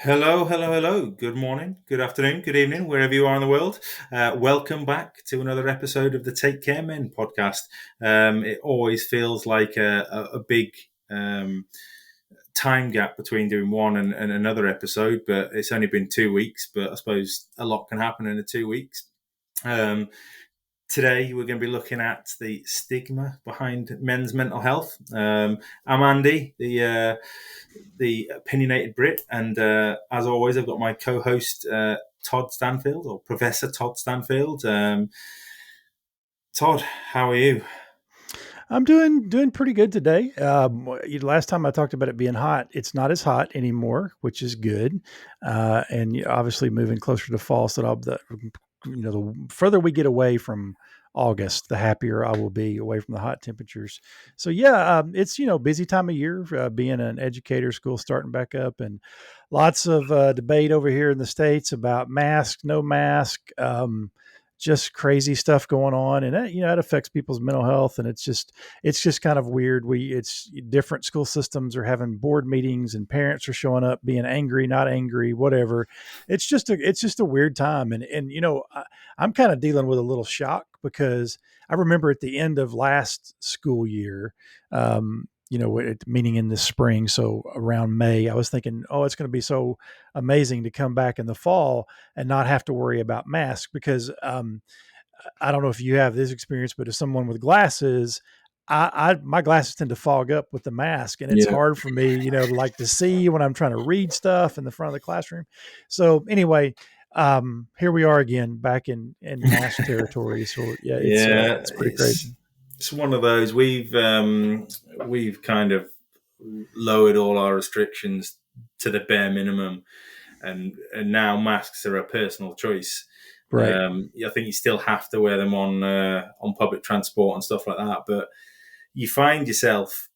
Hello, hello, hello. Good morning, good afternoon, good evening, wherever you are in the world. Welcome back to another episode of the Take Care Men podcast. It always feels like a big um, time gap between doing one and another episode, but it's only been 2 weeks. But I suppose a lot can happen in the 2 weeks. Um, Today, we're going to be looking at the stigma behind men's mental health. I'm Andy, the opinionated Brit, and as always, I've got my co-host Todd Stanfield, or Professor Todd Stanfield. Todd, how are you? I'm doing pretty good today. Last time I talked about it being hot, it's not as hot anymore, which is good. And obviously, moving closer to fall, so the further we get away from August, the happier I will be away from the hot temperatures. So yeah, it's busy time of year, being an educator, school starting back up, and lots of debate over here in the States about mask, no mask. Just crazy stuff going on, and it affects people's mental health, and it's just kind of weird. It's different school systems are having board meetings, and parents are showing up being angry, not angry, whatever. It's just a weird time, I'm kind of dealing with a little shock because I remember at the end of last school year, meaning in the spring, so around May, I was thinking, oh, it's going to be so amazing to come back in the fall and not have to worry about masks because I don't know if you have this experience, but as someone with glasses, my glasses tend to fog up with the mask, and it's Yeah. hard for me, to see when I'm trying to read stuff in the front of the classroom. So anyway, here we are again, back in mask territory. So yeah, Yeah, it's pretty it's crazy. it's one of those. We've kind of lowered all our restrictions to the bare minimum, and now masks are a personal choice. Right. I think you still have to wear them on public transport and stuff like that, but you find yourself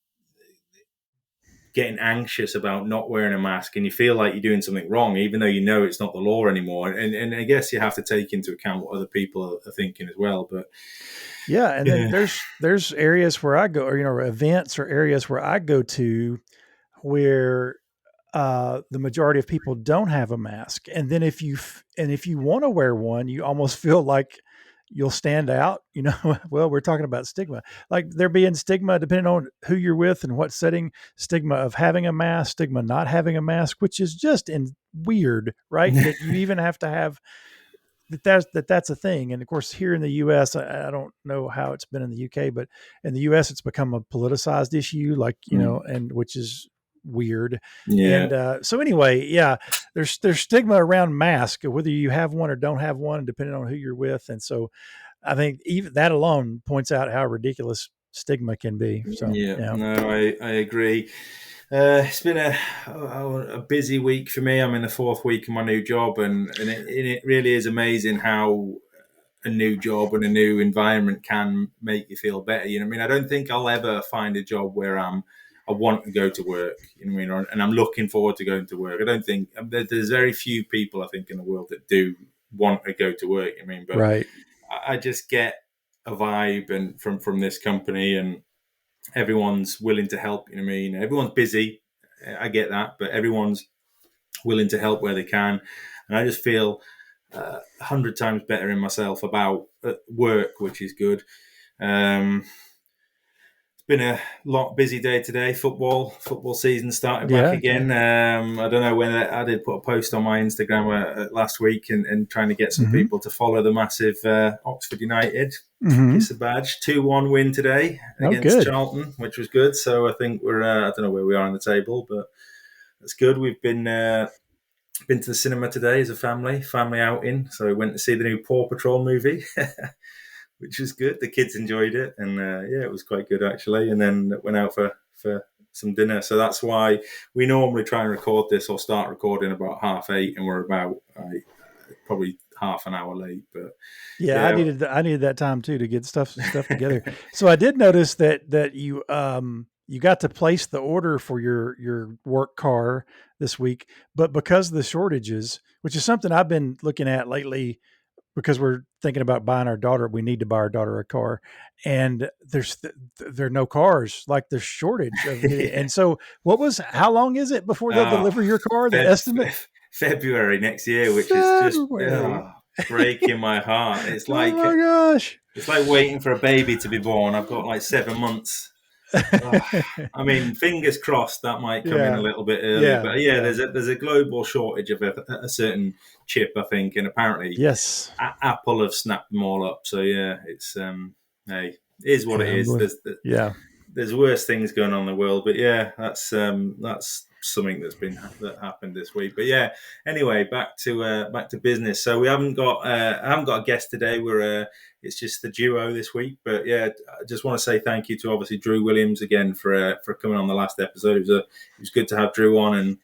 getting anxious about not wearing a mask, and you feel like you're doing something wrong, even though you know it's not the law anymore. And I guess you have to take into account what other people are thinking as well. But Yeah, and then yeah, there's areas where I go, or events or areas where I go to where the majority of people don't have a mask, and then if you want to wear one, you almost feel like you'll stand out. Well, we're talking about stigma, like there being stigma depending on who you're with and what setting, stigma of having a mask, stigma not having a mask, which is just weird, right? That you even have to have that's a thing. And of course, here in the U.S., I don't know how it's been in the U.K., but in the U.S., it's become a politicized issue, like and which is weird. yeah, And so anyway, yeah, there's stigma around mask, whether you have one or don't have one, depending on who you're with. And so I think even that alone points out how ridiculous stigma can be. So yeah. yeah, No, I agree. It's been a busy week for me. I'm in the fourth week of my new job, and it really is amazing how a new job and a new environment can make you feel better. You know what I mean? I don't think I'll ever find a job where I want to go to work. You know what I mean? And I'm looking forward to going to work. I don't think there's very few people I think in the world that do want to go to work. You know what I mean? But right. I just get a vibe and from this company, and everyone's willing to help. You know what I mean? Everyone's busy. I get that, but everyone's willing to help where they can, and I just feel 100 times better in myself about work, which is good. Um, it's been a lot busy day today. Football season started back Yeah, yeah. again. I don't know when I did put a post on my Instagram last week and trying to get some Hmm. people to follow the massive Oxford United Hmm. kiss the badge 2-1 win today Oh, against good. Charlton, which was good. So I think we're I don't know where we are on the table, but that's good. We've been to the cinema today as a family outing. So we went to see the new Paw Patrol movie, which was good. The kids enjoyed it, and yeah, it was quite good actually. And then went out for some dinner. So that's why we normally try and record this or start recording about 8:30, and we're about probably half an hour late. But Yeah, yeah, I needed that time too to get stuff together. So I did notice that you got to place the order for your work car this week, but because of the shortages, which is something I've been looking at lately, because we're thinking about buying our daughter, we need to buy our daughter a car, and there are no cars, like there's shortage of getting. yeah. And so, how long is it before they'll Uh, deliver your car? The Feb- estimate? February next year, which is just February. breaking my heart. Oh my gosh. It's like waiting for a baby to be born. I've got like 7 months. Oh, I mean, fingers crossed that might come in a Yeah. little bit earlier. Yeah. But yeah, Yeah. there's a global shortage of a certain chip, I think, and apparently Yes. Apple have snapped them all up. So yeah, it's hey, it is what it Yeah. is. Yeah. There's worse things going on in the world, but yeah, that's something that happened this week. But yeah, anyway, back to business. So we haven't got I haven't got a guest today. It's just the duo this week. But yeah, I just want to say thank you to obviously Drew Williams again for coming on the last episode. It was good to have Drew on, and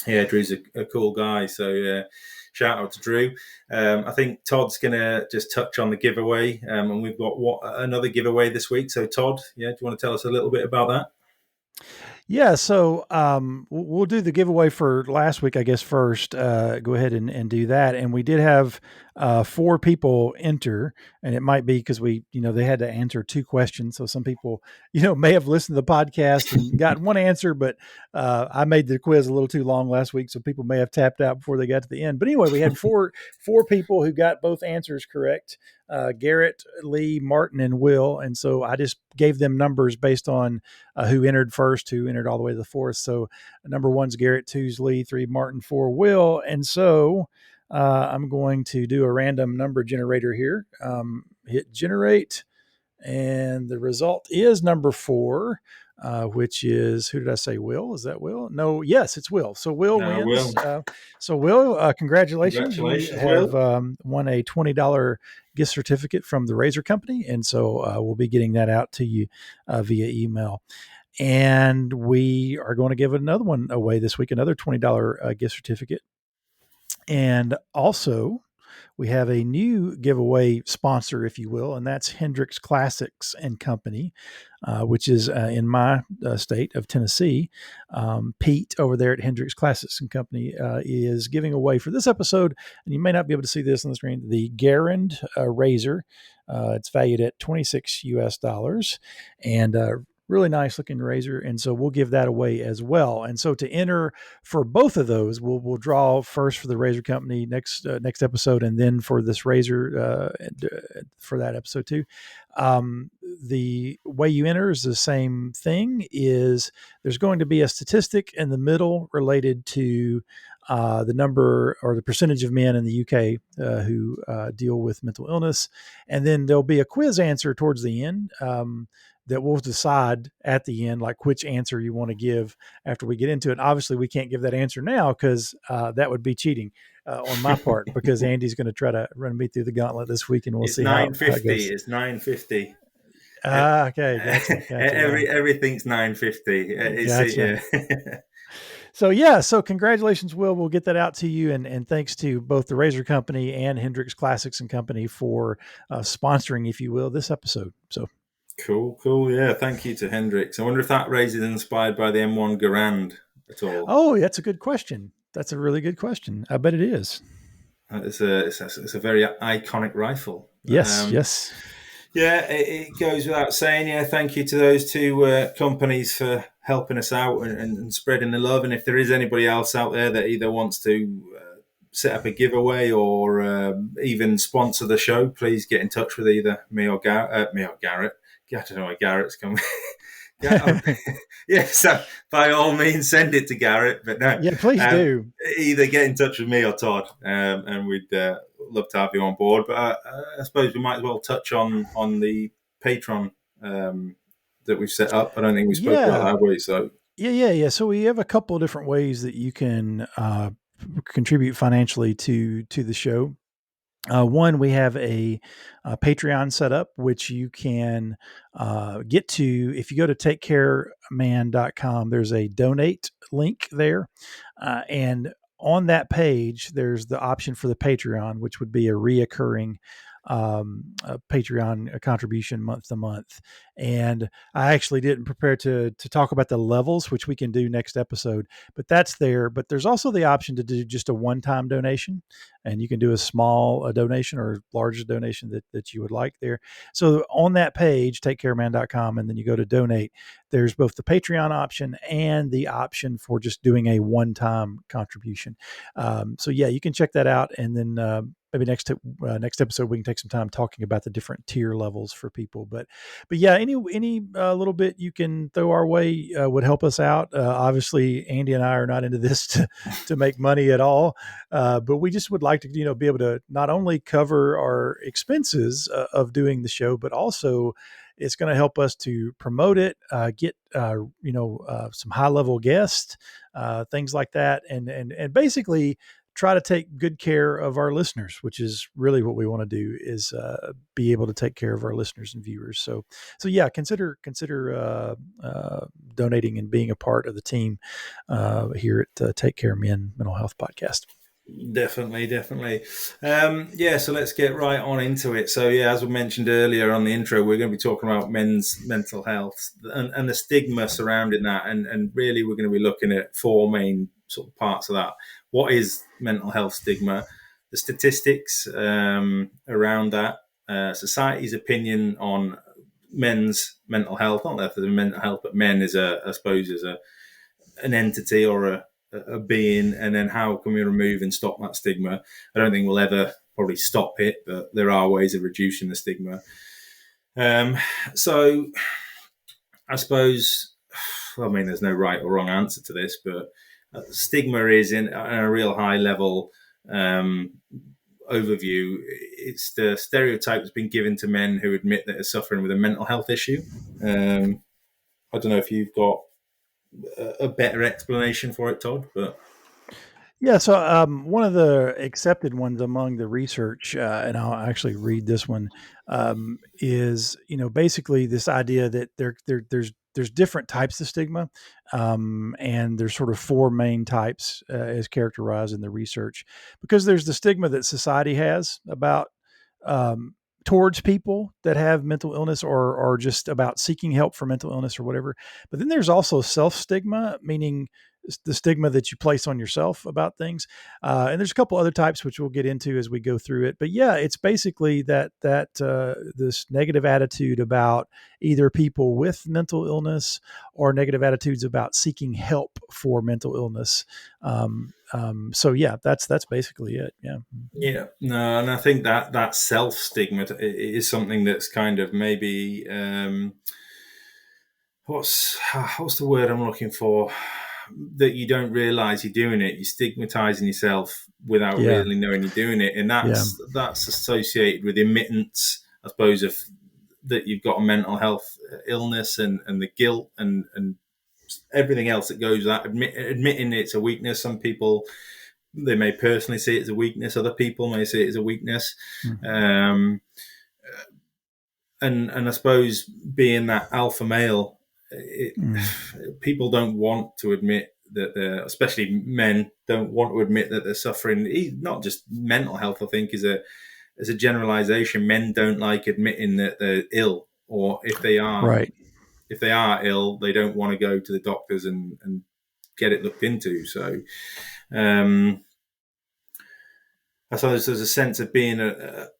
yeah, Drew's a cool guy. So yeah, shout out to Drew. I think Todd's going to just touch on the giveaway, and we've got another giveaway this week. So Todd, yeah, do you want to tell us a little bit about that? Yeah, so we'll do the giveaway for last week, I guess, first. Go ahead and do that. And we did have 4 people enter, and it might be because they had to answer 2 questions. So some people, may have listened to the podcast and got one answer, but I made the quiz a little too long last week, so people may have tapped out before they got to the end. But anyway, we had four people who got both answers correct. Garrett, Lee, Martin, and Will. And so I just gave them numbers based on who entered first, who entered all the way to the 4th. So number 1's Garrett, 2's Lee, 3 Martin, 4 Will. And so I'm going to do a random number generator here. Hit generate. And the result is number 4. Which is, who did I say? Will? Is that Will? No, yes, it's Will. So Will No, wins. Will. So Will, congratulations. You Congratulations, have Will. won a $20 gift certificate from the Razor Company. And so we'll be getting that out to you via email. And we are going to give another one away this week, another $20 gift certificate. And also, we have a new giveaway sponsor, if you will, and that's Hendrix Classics and Company, which is in my state of Tennessee. Pete over there at Hendrix Classics and Company is giving away for this episode, and you may not be able to see this on the screen, the Garrand razor. It's valued at $26 US, and really nice looking razor, and so we'll give that away as well. And so to enter for both of those, we'll draw first for the Razor Company next episode, and then for this razor for that episode too. The way you enter is the same thing. Is there's going to be a statistic in the middle related to the number or the percentage of men in the UK who deal with mental illness, and then there'll be a quiz answer towards the end. That we'll decide at the end, like which answer you want to give after we get into it. Obviously, we can't give that answer now because that would be cheating on my part, because Andy's going to try to run me through the gauntlet this week, and we'll It's see how it 950. goes. It's 950. Okay, gotcha. Yeah. Everything's 950. Gotcha. Yeah. So congratulations, Will. We'll get that out to you, and thanks to both the Razor Company and Hendrix Classics and Company for sponsoring, if you will, this episode. So. Cool. Yeah, thank you to Hendrix. I wonder if that race is inspired by the M1 Garand at all. Oh, that's a good question. That's a really good question. I bet it is. It's a very iconic rifle. Yes. Yeah, it goes without saying. Yeah, thank you to those 2 companies for helping us out and spreading the love. And if there is anybody else out there that either wants to set up a giveaway or even sponsor the show, please get in touch with either me or Garrett. I don't know where Garrett's coming. Yeah, so by all means, send it to Garrett. But no, yeah, please do. Either get in touch with me or Todd, and we'd love to have you on board. But I suppose we might as well touch on the Patreon that we've set up. I don't think we spoke about that, have we? So yeah. So we have a couple of different ways that you can contribute financially to the show. One, we have a Patreon set up, which you can get to if you go to takecareman.com. There's a donate link there. And on that page, there's the option for the Patreon, which would be a reoccurring a Patreon contribution month to month. And I actually didn't prepare to talk about the levels, which we can do next episode, but that's there. But there's also the option to do just a one-time donation, and you can do a small donation or large donation that you would like there. So on that page, takecareman.com, and then you go to donate, there's both the Patreon option and the option for just doing a one-time contribution. So yeah, you can check that out, and then maybe next episode we can take some time talking about the different tier levels for people. But yeah, any little bit you can throw our way would help us out. Obviously, Andy and I are not into this to make money at all, but we just would like to be able to not only cover our expenses of doing the show, but also it's going to help us to promote it, get some high level guests, things like that, and basically try to take good care of our listeners, which is really what we want to do, is be able to take care of our listeners and viewers. So yeah, consider donating and being a part of the team here at Take Care Men Mental Health Podcast. Definitely. Yeah, so let's get right on into it. So yeah, as we mentioned earlier on the intro, we're going to be talking about men's mental health and the stigma surrounding that. And really, we're going to be looking at four main sort of parts of that. What is mental health stigma? The statistics around that, society's opinion on men's mental health, not that for the mental health, but men is I suppose, is an entity or a being, and then how can we remove and stop that stigma? I don't think we'll ever probably stop it, but there are ways of reducing the stigma. So I suppose, I mean, there's no right or wrong answer to this, but stigma is in a real high level overview. It's the stereotype that's been given to men who admit that they're suffering with a mental health issue. I don't know if you've got a better explanation for it, Todd, but Yeah, so one of the accepted ones among the research, and I'll actually read this one, is basically this idea that there's different types of stigma, and there's sort of four main types as characterized in the research, because there's the stigma that society has about um, towards people that have mental illness or just about seeking help for mental illness or whatever. But then there's also self stigma, meaning the stigma that you place on yourself about things. And there's a couple other types which we'll get into as we go through it. But yeah, it's basically that this negative attitude about either people with mental illness or negative attitudes about seeking help for mental illness. So yeah, that's basically it. Yeah. yeah, no, and I think that self stigma is something that's kind of maybe what's the word I'm looking for? That you don't realize you're doing it. You're stigmatizing yourself without Yeah. really knowing you're doing it, and Yeah. that's associated with admittance, I suppose, of that you've got a mental health illness and the guilt and everything else that goes with that. Admitting it's a weakness. Some people, they may personally see it as a weakness. Other people may see it as a weakness. Mm-hmm. And I suppose being that alpha male, people don't want to admit that especially men don't want to admit that they're suffering. Not just mental health, I think, is a generalization. Men don't like admitting that they're ill, or if they are Right. ill, they don't want to go to the doctors and get it looked into. So I suppose there's a sense of being a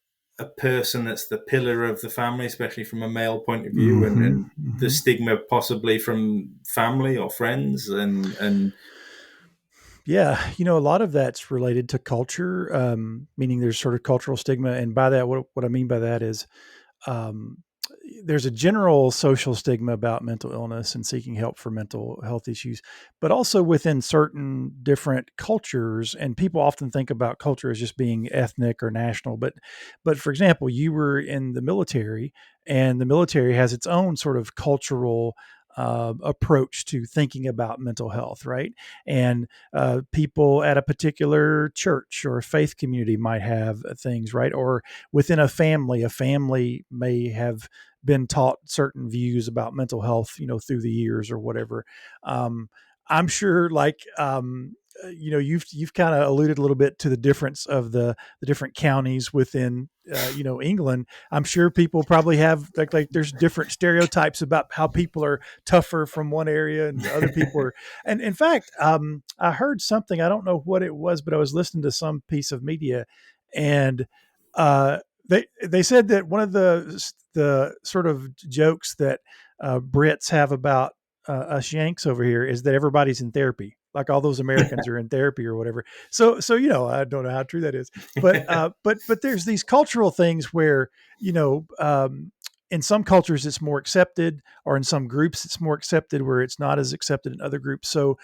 person that's the pillar of the family, especially from a male point of view, and the stigma possibly from family or friends, and Yeah, a lot of that's related to culture, meaning there's sort of cultural stigma, and by that, what I mean by that is um, there's a general social stigma about mental illness and seeking help for mental health issues, but also within certain different cultures. And people often think about culture as just being ethnic or national. But for example, you were in the military, and the military has its own sort of cultural approach to thinking about mental health, right? And people at a particular church or faith community might have things, right? Or within a family may have been taught certain views about mental health, through the years or whatever. I'm sure, like you've kind of alluded a little bit to the difference of the different counties within England. I'm sure people probably have like there's different stereotypes about how people are tougher from one area and other people are. And in fact, I heard something, I don't know what it was, but I was listening to some piece of media, and uh, they said that one of the sort of jokes that Brits have about us Yanks over here is that everybody's in therapy. Like all those Americans are in therapy or whatever. So I don't know how true that is, but there's these cultural things where in some cultures it's more accepted, or in some groups it's more accepted, where it's not as accepted in other groups. So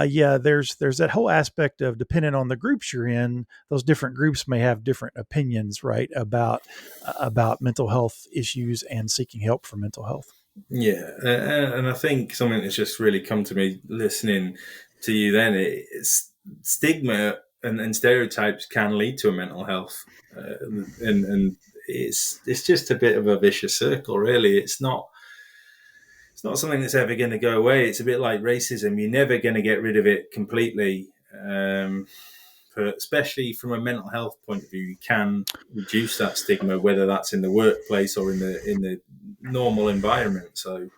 yeah, there's that whole aspect of, depending on the groups you're in, those different groups may have different opinions, right, about mental health issues and seeking help for mental health. Yeah, and I think something that's just really come to me listening to you then, it's stigma and stereotypes can lead to a mental health, and it's just a bit of a vicious circle, really. It's not something that's ever going to go away. It's a bit like racism. You're never going to get rid of it completely. But especially from a mental health point of view, you can reduce that stigma, whether that's in the workplace or in the normal environment. So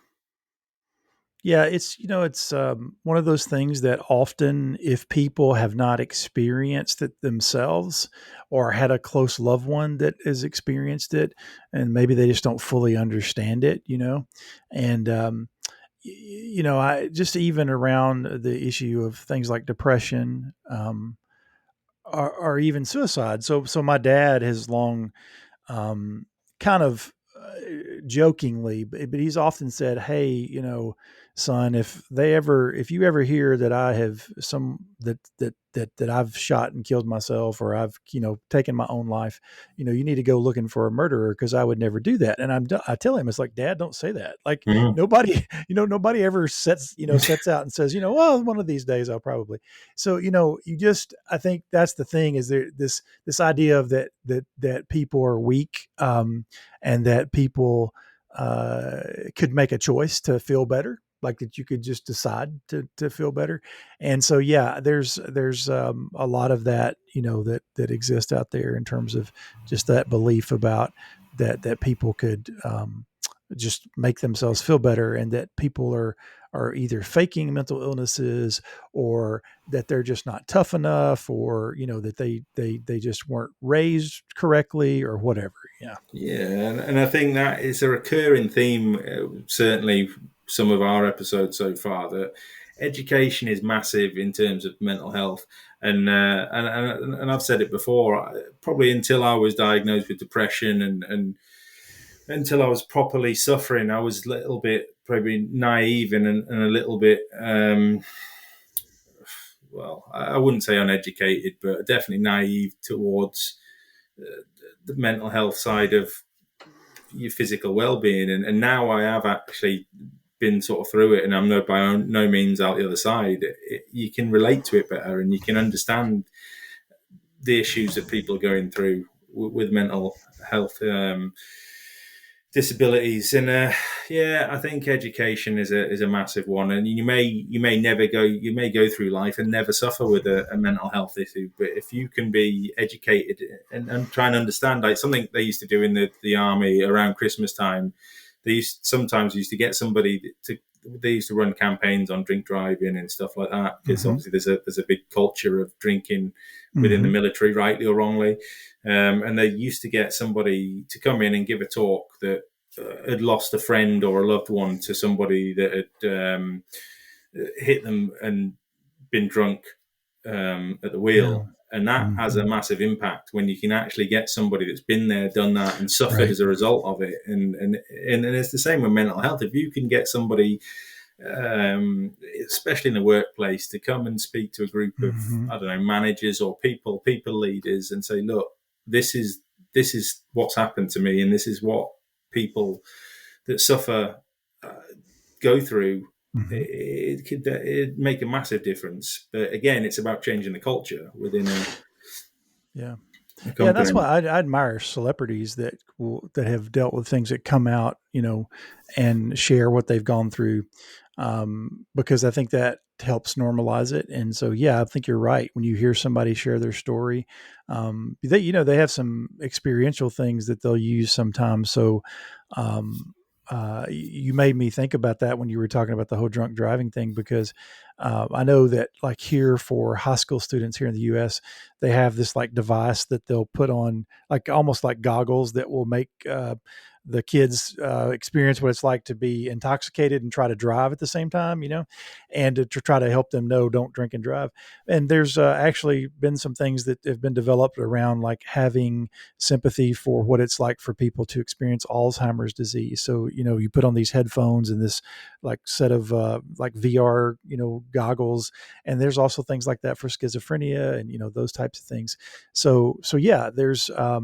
Yeah, it's one of those things that often, if people have not experienced it themselves or had a close loved one that has experienced it, and maybe they just don't fully understand it, and I just, even around the issue of things like depression, or even suicide. So my dad has long, um, kind of jokingly, but he's often said, "Hey, son, if you ever hear that I have that I've shot and killed myself, or I've taken my own life, you need to go looking for a murderer, because I would never do that." And I tell him, it's like, "Dad, don't say that. Like, mhm. nobody, nobody ever sets out and says, well, one of these days I'll probably." So I think that's the thing, is there this idea of that people are weak, and that people could make a choice to feel better, like that you could just decide to feel better. And so yeah, there's a lot of that, that exists out there, in terms of just that belief about that people could, just make themselves feel better, and that people are either faking mental illnesses, or that they're just not tough enough, or that they just weren't raised correctly, or whatever. Yeah. Yeah, and I think that is a recurring theme, certainly some of our episodes so far, that education is massive in terms of mental health. And I've said it before, probably until I was diagnosed with depression and until I was properly suffering, I was a little bit probably naive and a little bit, well, I wouldn't say uneducated, but definitely naive towards the mental health side of your physical well-being, and now I have actually been sort of through it, and I'm no means out the other side. You can relate to it better, and you can understand the issues that people are going through with mental health, disabilities. And yeah, I think education is a massive one, and you may go through life and never suffer with a mental health issue, but if you can be educated and try and understand, like something they used to do in the army around Christmas time, sometimes used to get somebody to they used to run campaigns on drink driving and stuff like that, because Mm-hmm. obviously there's a big culture of drinking within the Mm-hmm. military, rightly or wrongly. And they used to get somebody to come in and give a talk that had lost a friend or a loved one to somebody that had hit them and been drunk at the Yeah. wheel. And that has a Mm-hmm. massive impact when you can actually get somebody that's been there, done that, and suffered Right. as a result of it. And it's the same with mental health. If you can get somebody, especially in the workplace, to come and speak to a group of, Mm-hmm. I don't know, managers or people leaders, and say, look, this is what's happened to me, and this is what people that suffer uh, go through. Mm-hmm. It could make a massive difference. But again, it's about changing the culture within Yeah. a Yeah, that's company. why I admire celebrities that have dealt with things, that come out, and share what they've gone through, because I think that helps normalize it. And so, yeah, I think you're right. When you hear somebody share their story, they, they have some experiential things that they'll use sometimes. So, you made me think about that when you were talking about the whole drunk driving thing, because I know that like here for high school students here in the U.S., they have this like device that they'll put on, like almost like goggles that will make the kids experience what it's like to be intoxicated and try to drive at the same time, and to try to help them know don't drink and drive. And there's actually been some things that have been developed around like having sympathy for what it's like for people to experience Alzheimer's disease. So, you put on these headphones and this like set of like VR, goggles, and there's also things like that for schizophrenia and, those types of things. So yeah, there's lots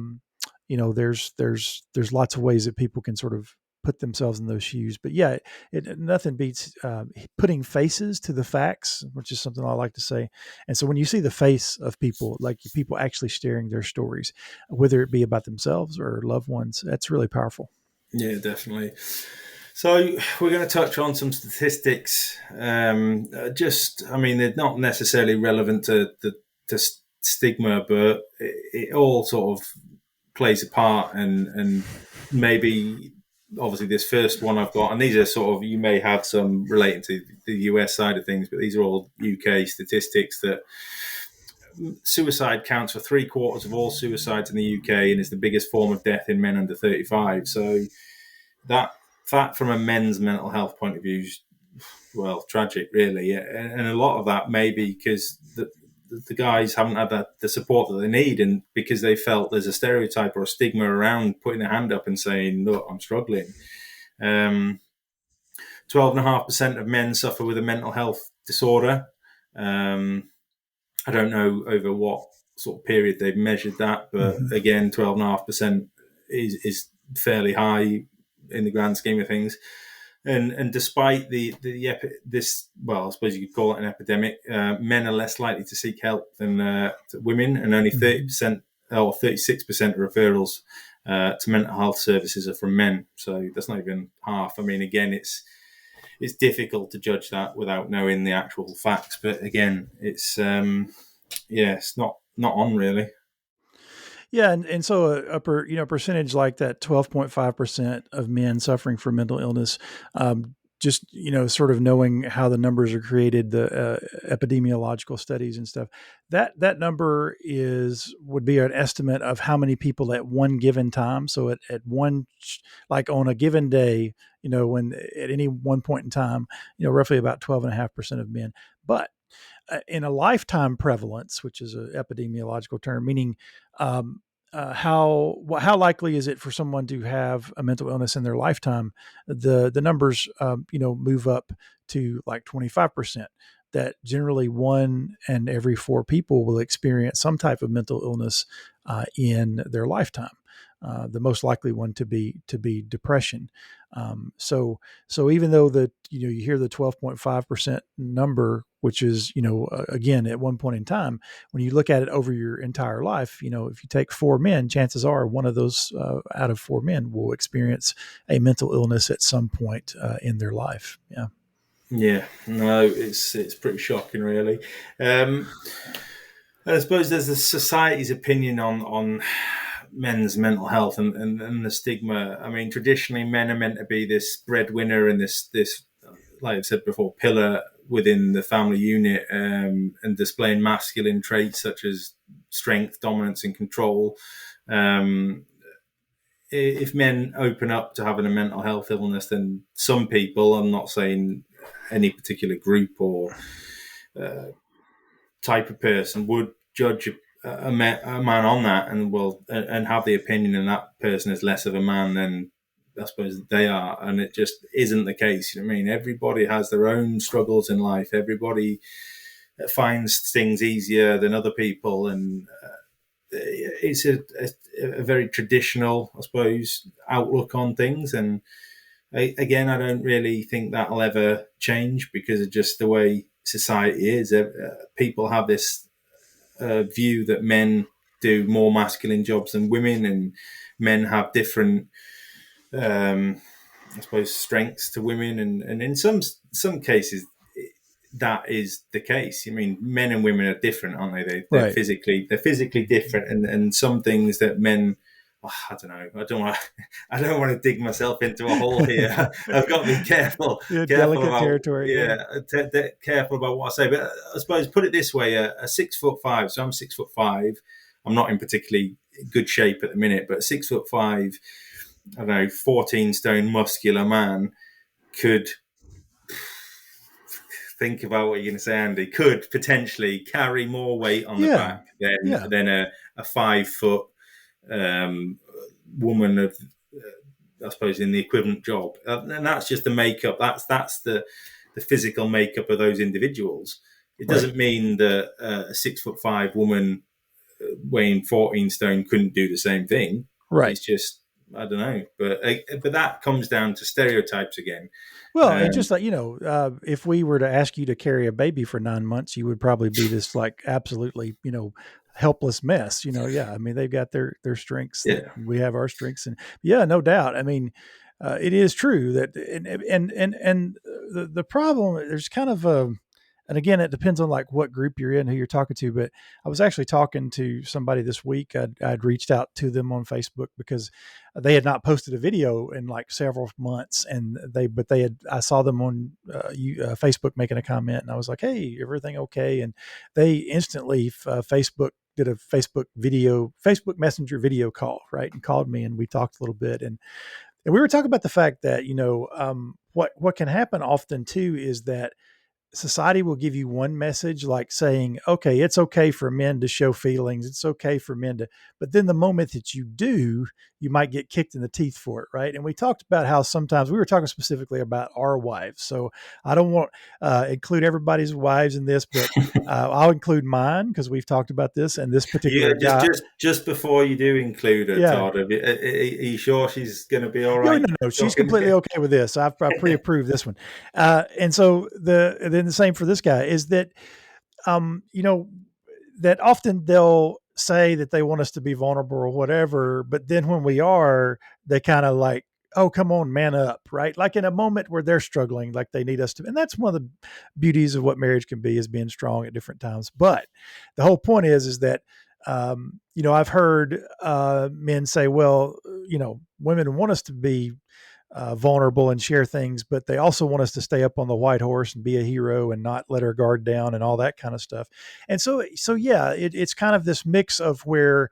of ways that people can sort of put themselves in those shoes. But yeah, nothing beats putting faces to the facts, which is something I like to say. And so when you see the face of people, like people actually sharing their stories, whether it be about themselves or loved ones, that's really powerful. Yeah, definitely. So we're going to touch on some statistics. I mean, they're not necessarily relevant to stigma, but it all sort of plays a part. And maybe, obviously, this first one I've got, and these are sort of, you may have some relating to the US side of things, but these are all UK statistics that suicide counts for 3/4 of all suicides in the UK and is the biggest form of death in men under 35. So that from a men's mental health point of view is, well, tragic, really. And a lot of that may be because the guys haven't had the support that they need, and because they felt there's a stereotype or a stigma around putting a hand up and saying, look, I'm struggling. 12.5% of men suffer with a mental health disorder. I don't know over what sort of period they've measured that, but again, 12.5% is fairly high in the grand scheme of things. And despite this, well, I suppose you could call it an epidemic, men are less likely to seek help than women, and only 30% or 36% of referrals to mental health services are from men. So that's not even half. I mean, again, it's difficult to judge that without knowing the actual facts. But again, it's it's not on really. Yeah, and so a percentage like that, 12.5% of men suffering from mental illness, just sort of knowing how the numbers are created, the epidemiological studies and stuff. That number would be an estimate of how many people at one given time. So at one, like on a given day, when at any one point in time, roughly about 12.5% of men, but in a lifetime prevalence, which is an epidemiological term, meaning how likely is it for someone to have a mental illness in their lifetime? The numbers move up to like 25%. That generally one and every four people will experience some type of mental illness in their lifetime. The most likely one to be depression. So even though you hear the 12.5% number, which is again at one point in time, when you look at it over your entire life, if you take four men, chances are one of those out of four men will experience a mental illness at some point in their life. Yeah. Yeah, no, it's pretty shocking, really. I suppose there's the society's opinion on men's mental health and the stigma. I mean, traditionally, men are meant to be this breadwinner and this like I've said before, pillar within the family unit, and displaying masculine traits such as strength, dominance, and control. If men open up to having a mental health illness, then some people, I'm not saying any particular group or type of person, would judge a man on that and have the opinion that that person is less of a man than I suppose they are, and it just isn't the case. You know what I mean? Everybody has their own struggles in life. Everybody finds things easier than other people, and it's a very traditional, I suppose, outlook on things. And again, I don't really think that'll ever change because of just the way society is. People have this view that men do more masculine jobs than women, and men have different, I suppose, strengths to women, and in some cases, that is the case. I mean, men and women are different, aren't they? They're Right. physically different, and some things that men. Oh, I don't know. I don't want to dig myself into a hole here. I've got to be careful, Yeah, careful delicate about territory. Yeah. careful about what I say. But I suppose put it this way: a 6'5". So I'm 6'5". I'm not in particularly good shape at the minute, but 6'5". I don't know, 14 stone muscular man could think about what you're going to say, Andy. Could potentially carry more weight on the Yeah. back Yeah. than a 5 foot um, woman of, I suppose, in the equivalent job. And that's just the makeup. That's the physical makeup of those individuals. It Right. doesn't mean that a 6'5" woman weighing 14 stone couldn't do the same thing. Right. It's just, I don't know, but that comes down to stereotypes again. Well, and Um, just like, if we were to ask you to carry a baby for 9 months, you would probably be this like absolutely, helpless mess. Yeah. I mean, they've got their strengths that yeah, we have our strengths, and yeah, no doubt. I mean, it is true that, and the problem, there's kind of a, and again, it depends on like what group you're in, who you're talking to. But I was actually talking to somebody this week. I'd reached out to them on Facebook because they had not posted a video in like several months, and I saw them on Facebook making a comment, and I was like, "Hey, everything okay?" And they instantly Facebook did a Facebook Messenger video call, right, and called me, and we talked a little bit, and we were talking about the fact that what can happen often too is that society will give you one message like saying, okay, it's okay for men to show feelings. It's okay for men to, but then the moment that you do, you might get kicked in the teeth for it. Right. And we talked about how sometimes we were talking specifically about our wives. So I don't want include everybody's wives in this, but I'll include mine because we've talked about this and this yeah. particular guy. Just before you do include her, Yeah. Todd, are you sure she's going to be all No, right? no, no. She's Talking completely okay with this. I pre-approved this one. And so then the same for this guy is that, you know, that often they'll say that they want us to be vulnerable or whatever, but then when we are, they kind of like, oh, come on, man up, right? Like in a moment where they're struggling, like they need us to. And that's one of the beauties of what marriage can be, is being strong at different times. But the whole point is that, I've heard men say, well, women want us to be vulnerable and share things, but they also want us to stay up on the white horse and be a hero and not let our guard down and all that kind of stuff. And so yeah, it's kind of this mix of where,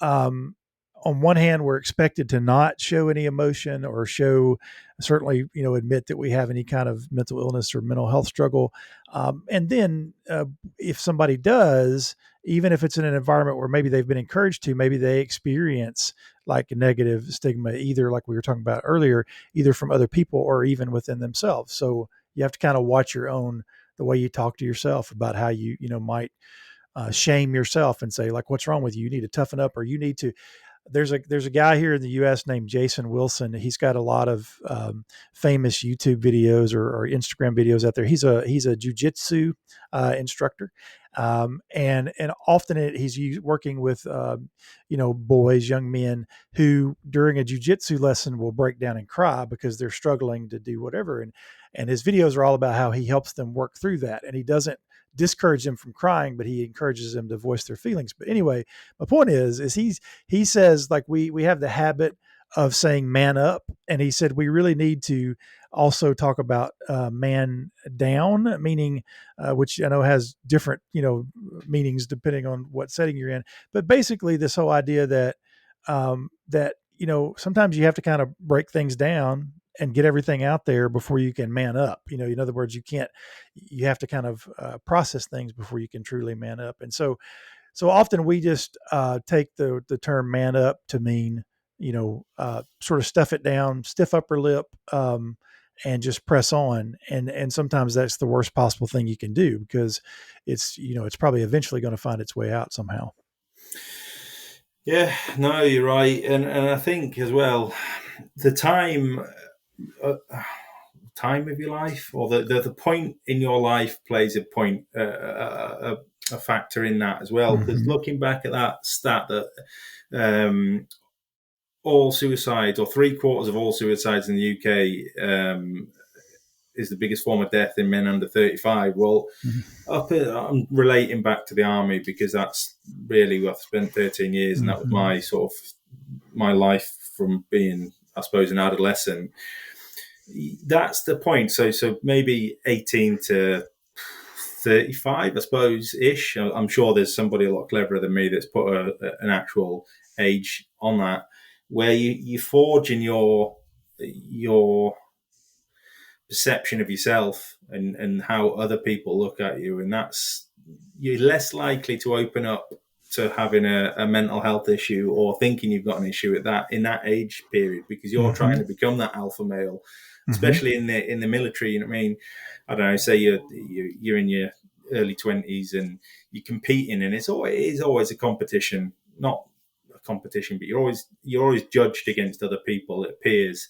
um, on one hand, we're expected to not show any emotion or show, certainly, admit that we have any kind of mental illness or mental health struggle. And then if somebody does, even if it's in an environment where maybe they've been encouraged to, maybe they experience like a negative stigma, either like we were talking about earlier, either from other people or even within themselves. So you have to kind of watch the way you talk to yourself about how might shame yourself and say like, what's wrong with you? You need to toughen up, or you need to, there's a guy here in the U.S. named Jason Wilson. He's got a lot of famous YouTube videos or Instagram videos out there. He's a jujitsu instructor, and often he's working with boys, young men who during a jujitsu lesson will break down and cry because they're struggling to do whatever. And his videos are all about how he helps them work through that, and he doesn't discourage them from crying, but he encourages them to voice their feelings. But anyway, my point is he says like we have the habit of saying man up, and he said we really need to also talk about man down, meaning which I know has different meanings depending on what setting you're in. But basically, this whole idea that sometimes you have to kind of break things down and get everything out there before you can man up. In other words, you have to kind of process things before you can truly man up. And so often we just take the term man up to mean, sort of stuff it down, stiff upper lip, and just press on. And sometimes that's the worst possible thing you can do, because it's probably eventually going to find its way out somehow. Yeah, no, you're right, and I think as well, the uh, time of your life, or the point in your life plays a factor in that as well. Because Mm-hmm. looking back at that stat that um, all suicides, or three quarters of all suicides in the UK, is the biggest form of death in men under 35. Well, I'm relating back to the army because that's really what I've spent 13 years, and that was Mm-hmm. my sort of my life from being, I suppose, an adolescent. That's the point. So maybe 18 to 35, I suppose, ish. I'm sure there's somebody a lot cleverer than me that's put an actual age on that, where you forge in your perception of yourself and how other people look at you, and that's you're less likely to open up to having a mental health issue or thinking you've got an issue at that in that age period, because you're trying Mm-hmm. to become that alpha male, Mm-hmm. especially in the military. You know what I mean? I don't know. Say you're in your early 20s and you're competing, and it is always a competition, not a competition, but you're always judged against other people. It appears,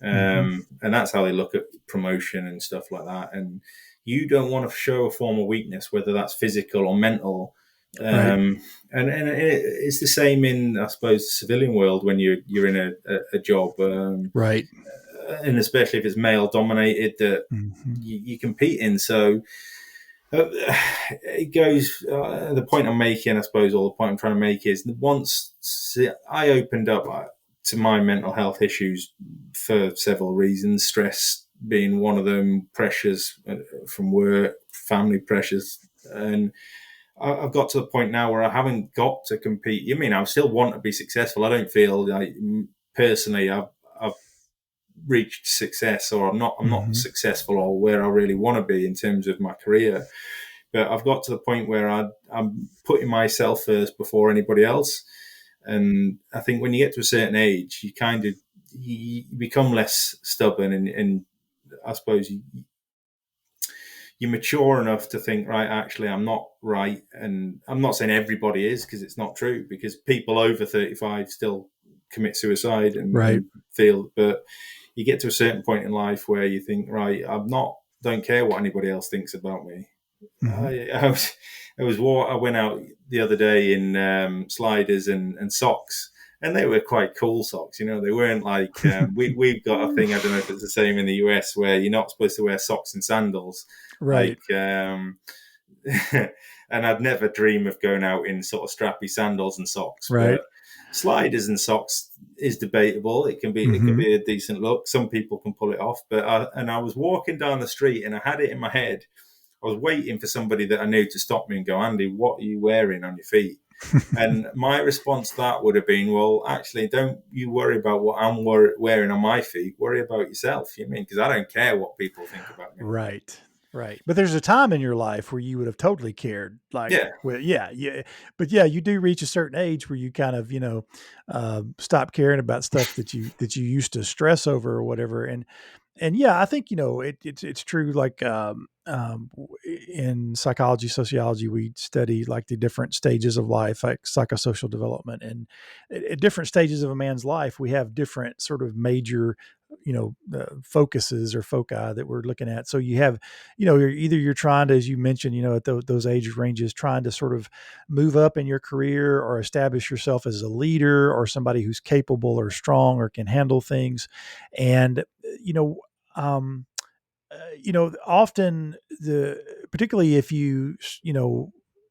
Mm-hmm. and that's how they look at promotion and stuff like that. And you don't want to show a form of weakness, whether that's physical or mental. Right. And it's the same in, I suppose, the civilian world when you're in a job, Right. and especially if it's male dominated, that Mm-hmm. you compete in. So uh, it goes. The point I'm making, I suppose, or the point I'm trying to make is once I opened up to my mental health issues for several reasons, stress being one of them, pressures from work, family pressures, and I've got to the point now where I haven't got to compete. I mean, I still want to be successful. I don't feel like personally I've reached success, or I'm not Mm-hmm. successful or where I really want to be in terms of my career. But I've got to the point where I'm putting myself first before anybody else. And I think when you get to a certain age, you become less stubborn, and I suppose you're mature enough to think, right, actually, I'm not right. And I'm not saying everybody is, because it's not true, because people over 35 still commit suicide Right. and feel, but you get to a certain point in life where you think, right, don't care what anybody else thinks about me. Mm-hmm. I went out the other day in sliders and socks, and they were quite cool socks. They weren't like we've got a thing. I don't know if it's the same in the US where you're not supposed to wear socks and sandals. Right. Like, and I'd never dream of going out in sort of strappy sandals and socks, Right. but sliders and socks is debatable. It can Mm-hmm. be a decent look. Some people can pull it off, but I was walking down the street and I had it in my head. I was waiting for somebody that I knew to stop me and go, Andy, what are you wearing on your feet? And my response to that would have been, well, actually, don't you worry about what I'm wearing on my feet. Worry about yourself. You mean? Because I don't care what people think about me. Right. Right. But there's a time in your life where you would have totally cared. Like, Yeah. well, yeah, yeah. But yeah, you do reach a certain age where you kind of, stop caring about stuff that you used to stress over or whatever. And yeah, I think it's true. Like in psychology, sociology, we study like the different stages of life, like psychosocial development, and at different stages of a man's life, we have different sort of major, focuses or foci that we're looking at. So you have, you're trying to, as you mentioned, at those age ranges, trying to sort of move up in your career or establish yourself as a leader or somebody who's capable or strong or can handle things, and you know um, often particularly if you,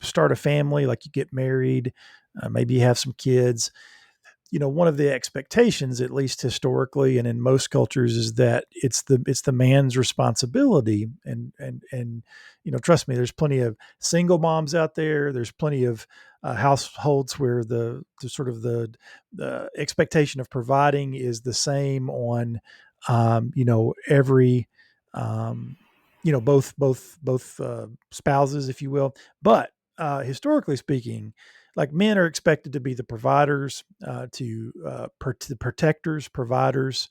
start a family, like you get married, maybe you have some kids, one of the expectations, at least historically and in most cultures, is that it's the man's responsibility. And trust me, there's plenty of single moms out there. There's plenty of households where the sort of the expectation of providing is the same on, every, um, both spouses, if you will. But historically speaking, like, men are expected to be the providers, the protectors, providers,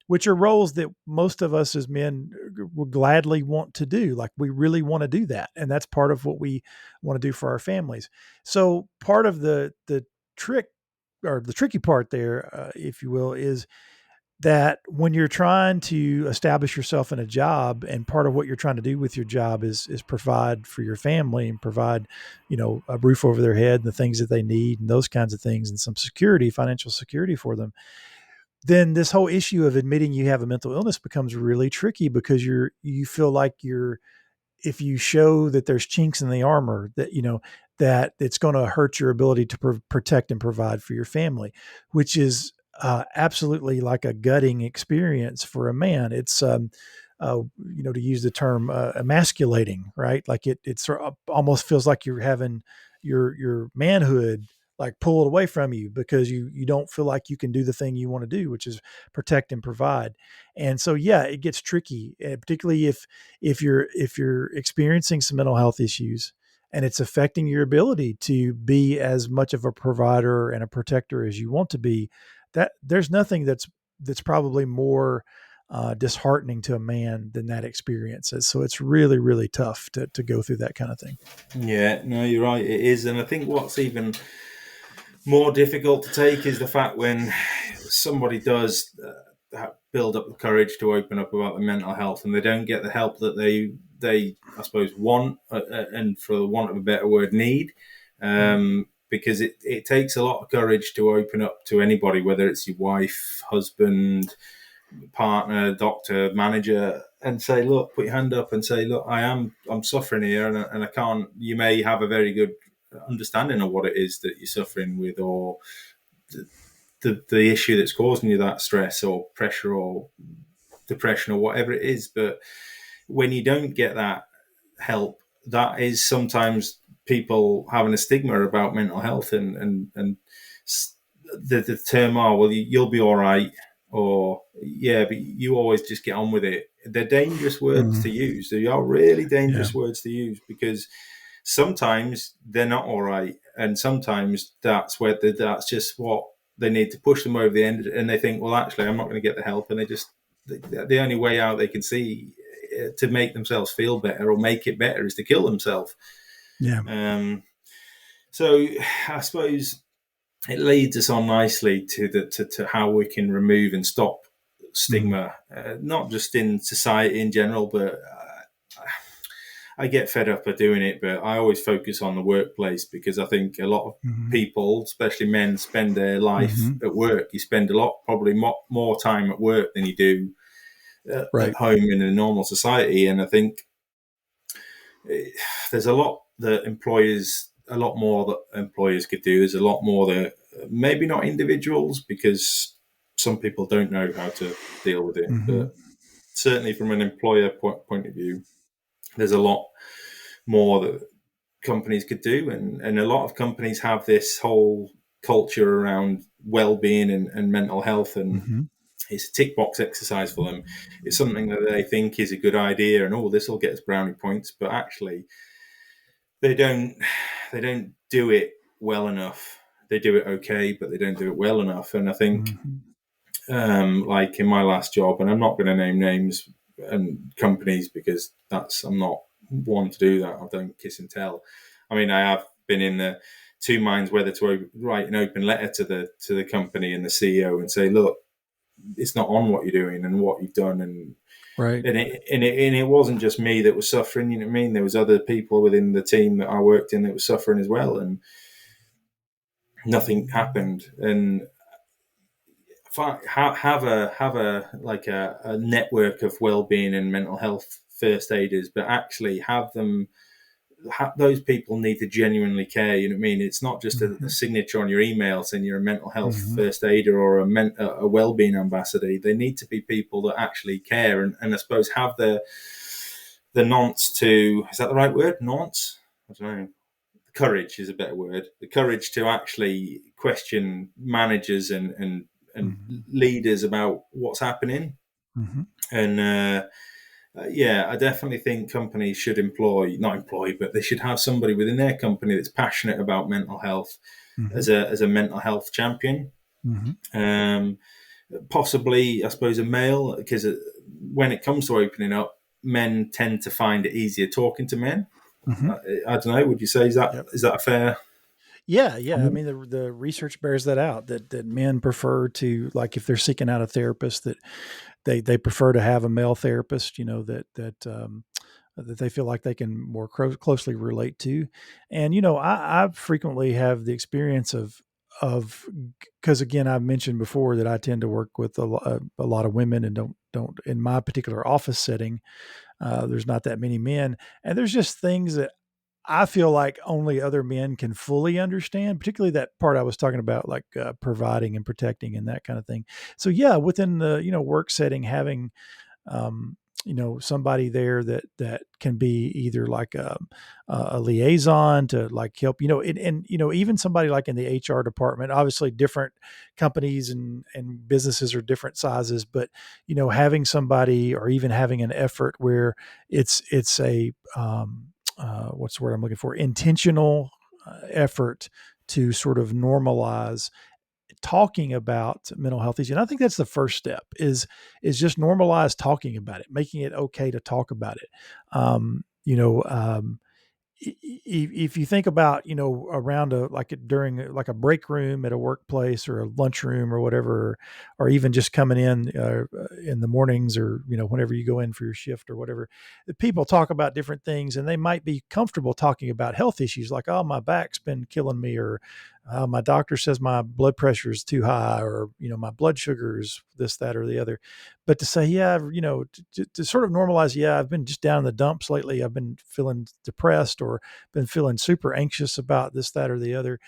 which are roles that most of us as men would gladly want to do. Like, we really want to do that, and that's part of what we want to do for our families. So part of the trick, or the tricky part there, if you will, is that when you're trying to establish yourself in a job, and part of what you're trying to do with your job is provide for your family and provide, a roof over their head and the things that they need and those kinds of things, and some security, financial security for them. then this whole issue of admitting you have a mental illness becomes really tricky because you feel like you're if you show that there's chinks in the armor that that it's going to hurt your ability to protect and provide for your family, which is absolutely like a gutting experience for a man. It's to use the term emasculating, right? Like it sort of almost feels like you're having your manhood like pulled away from you because you don't feel like you can do the thing you want to do, which is protect and provide. And so yeah, it gets tricky, particularly if you're experiencing some mental health issues and it's affecting your ability to be as much of a provider and a protector as you want to be. That there's nothing that's probably more disheartening to a man than that experience is. So it's really, really tough to go through that kind of thing. Yeah, no, you're right. It is, and I think what's even more difficult to take is the fact when somebody does build up the courage to open up about their mental health, and they don't get the help that they I suppose want, and for want of a better word, need. Because it takes a lot of courage to open up to anybody, whether it's your wife, husband, partner, doctor, manager, and say, look, put your hand up and say, look, I'm suffering here, and I can't. You may have a very good understanding of what it is that you're suffering with, or the issue that's causing you that stress or pressure or depression or whatever it is. But when you don't get that help, that is sometimes people having a stigma about mental health, and the term, oh, well, you'll be all right, or yeah, but you always just get on with it. They're dangerous words to use. They are really Yeah. dangerous words to use, because sometimes they're not all right, and sometimes that's just what they need to push them over the end, and they think, well, actually, I'm not going to get the help, and the only way out they can see to make themselves feel better or make it better is to kill themselves. Yeah. So I suppose it leads us on nicely to how we can remove and stop Mm-hmm. stigma, not just in society in general, but I get fed up of doing it. But I always focus on the workplace, because I think a lot of Mm-hmm. people, especially men, spend their life Mm-hmm. at work. You spend a lot, probably more time at work than you do at Right. home in a normal society. And I think there's a lot more that employers could do. There's a lot more that maybe not individuals, because some people don't know how to deal with it, Mm-hmm. but certainly from an employer point of view, there's a lot more that companies could do, and a lot of companies have this whole culture around well-being and mental health, and Mm-hmm. it's a tick box exercise for them. It's something that they think is a good idea, and this will get us brownie points, but actually they don't they don't do it well enough. They do it okay, but they don't do it well enough. And I think, Mm-hmm. like in my last job, and I'm not going to name names and companies, because I'm not one to do that. I don't kiss and tell. I mean, I have been in the two minds whether to write an open letter to the company and the CEO and say, look, it's not on what you're doing and what you've done, Right. and it wasn't just me that was suffering. You know what I mean? There was other people within the team that I worked in that was suffering as well, and nothing happened. And have a like a network of well-being and mental health first aiders, but actually those people need to genuinely care. You know what I mean? It's not just a Mm-hmm. signature on your email saying you're a mental health Mm-hmm. first aider or a well-being ambassador. They need to be people that actually care, and I suppose have the nonce to, is that the right word? Nonce? I don't know. Courage is a better word. The courage to actually question managers and Mm-hmm. leaders about what's happening. Mm-hmm. And yeah, I definitely think companies should not employ, but they should have somebody within their company that's passionate about mental health Mm-hmm. as a mental health champion. Mm-hmm. Um, Possibly, I suppose, a male, because when it comes to opening up, men tend to find it easier talking to men. Mm-hmm. I don't know. Would you say, Yep. is that a fair Yeah, yeah. I comment? mean, the research bears that out that men prefer to, like, if they're seeking out a therapist, that they prefer to have a male therapist. That they feel like they can more closely relate to. And I frequently have the experience because again, I've mentioned before that I tend to work with a lot of women and don't in my particular office setting. There's not that many men, and there's just things that I feel like only other men can fully understand, particularly that part I was talking about, like providing and protecting and that kind of thing. So yeah, within the work setting, having um, somebody there that can be either like a liaison to like help, and even somebody like in the HR department. Obviously, different companies and businesses are different sizes, but having somebody or even having an effort where it's a what's the word I'm looking for, intentional effort to sort of normalize talking about mental health issues. And I think that's the first step is just normalize talking about it, making it okay to talk about it. Um, you know, um, if you think about around during like a break room at a workplace or a lunchroom or whatever, or even just coming in the mornings, or whenever you go in for your shift or whatever, people talk about different things, and they might be comfortable talking about health issues like, oh, my back's been killing me, or my doctor says my blood pressure is too high, or my blood sugar is this, that, or the other. But to say, yeah, to sort of normalize, yeah, I've been just down in the dumps lately. I've been feeling depressed or been feeling super anxious about this, that, or the other,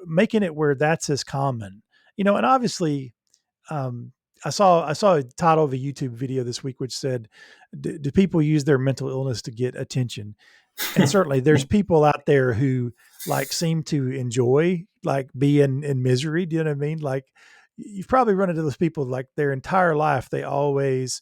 making it where that's as common, and obviously, um, I saw a title of a YouTube video this week which said, "Do people use their mental illness to get attention?" And certainly, there's people out there who like seem to enjoy like being in misery. Do you know what I mean? Like you've probably run into those people like their entire life. They always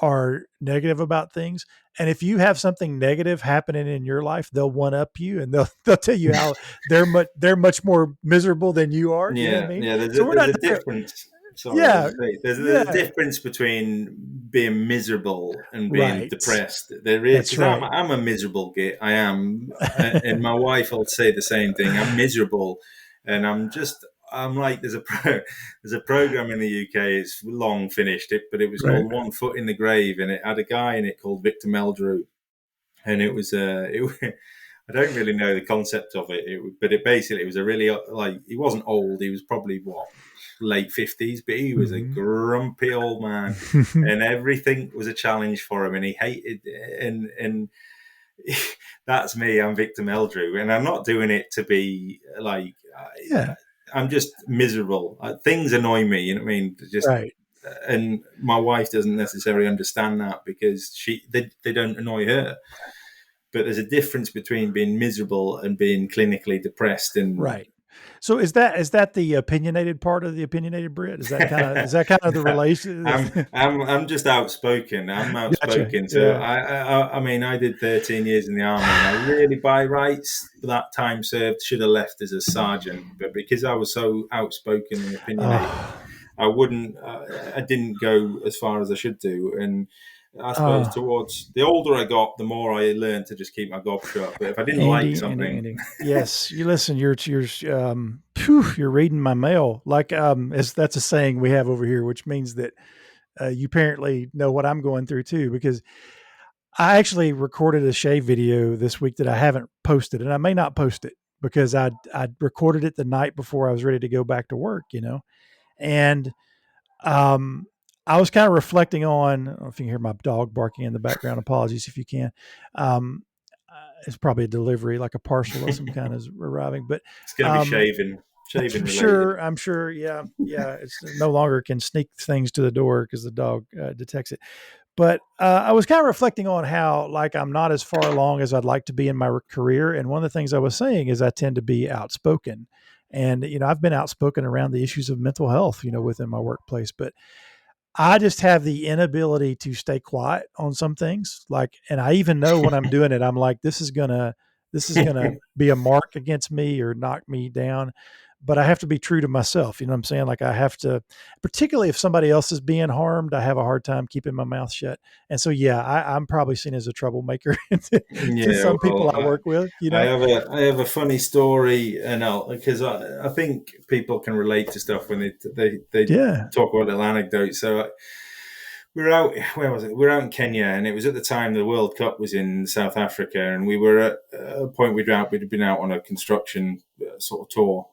are negative about things. And if you have something negative happening in your life, they'll one up you and they'll tell you how they're much more miserable than you are. You know what I Yeah, mean? yeah. So we're There's not a there. difference. Sorry, I was Yeah. going to say there's a Yeah. difference between being miserable and being Right. depressed. There is, That's because right. I'm a miserable git. I am, and my wife will say the same thing. I'm miserable, and I'm like there's a program in the UK. It's long finished it, but it was Right. called One Foot in the Grave, and it had a guy in it called Victor Meldrew, and it was I don't really know the concept of it, but it basically it was a really like he wasn't old. He was probably what late 50s, but he was a Hmm. grumpy old man, and everything was a challenge for him, and he hated and that's me. I'm Victor Meldrew, and I'm not doing it to be like Yeah. I'm just miserable. Things annoy me. You know what I mean? Just Right. and my wife doesn't necessarily understand that because they don't annoy her, but there's a difference between being miserable and being clinically depressed. And Right. So is that the opinionated part of the opinionated Brit? Is that kind of the relation? I'm just outspoken. I'm Gotcha. outspoken. So Yeah. I mean, I did 13 years in the army, and I really, by rights, that time served, should have left as a sergeant. But because I was so outspoken and opinionated, Oh. I wouldn't. I didn't go as far as I should do, and I suppose Oh. towards the older I got, the more I learned to just keep my gob shut. But if I didn't like Andy, Andy, something, Andy. Yes, you listen. You're reading my mail. Like as that's a saying we have over here, which means that you apparently know what I'm going through too. Because I actually recorded a shave video this week that I haven't posted, and I may not post it because I recorded it the night before I was ready to go back to work. And um, I was kind of reflecting on. I don't know if you can hear my dog barking in the background. Apologies if you can. Um, it's probably a delivery, like a parcel of some kind is arriving. But it's going to be um, shaving I'm related. sure. I'm sure. Yeah, yeah. It's no longer can sneak things to the door because the dog detects it. But I was kind of reflecting on how, like, I'm not as far along as I'd like to be in my career. And one of the things I was saying is I tend to be outspoken. And, I've been outspoken around the issues of mental health, within my workplace. But I just have the inability to stay quiet on some things. Like, and I even know when I'm doing it, I'm like, this is gonna be a mark against me or knock me down. But I have to be true to myself. You know what I'm saying? Like I have to, particularly if somebody else is being harmed, I have a hard time keeping my mouth shut. And so, yeah, I'm probably seen as a troublemaker to Yeah, some people well, I work with. I have a funny story, and because I think people can relate to stuff when they Yeah. talk about little anecdotes. So we were out. Where was it? We were out in Kenya, and it was at the time the World Cup was in South Africa, and we were at a point we'd been out on a construction sort of tour.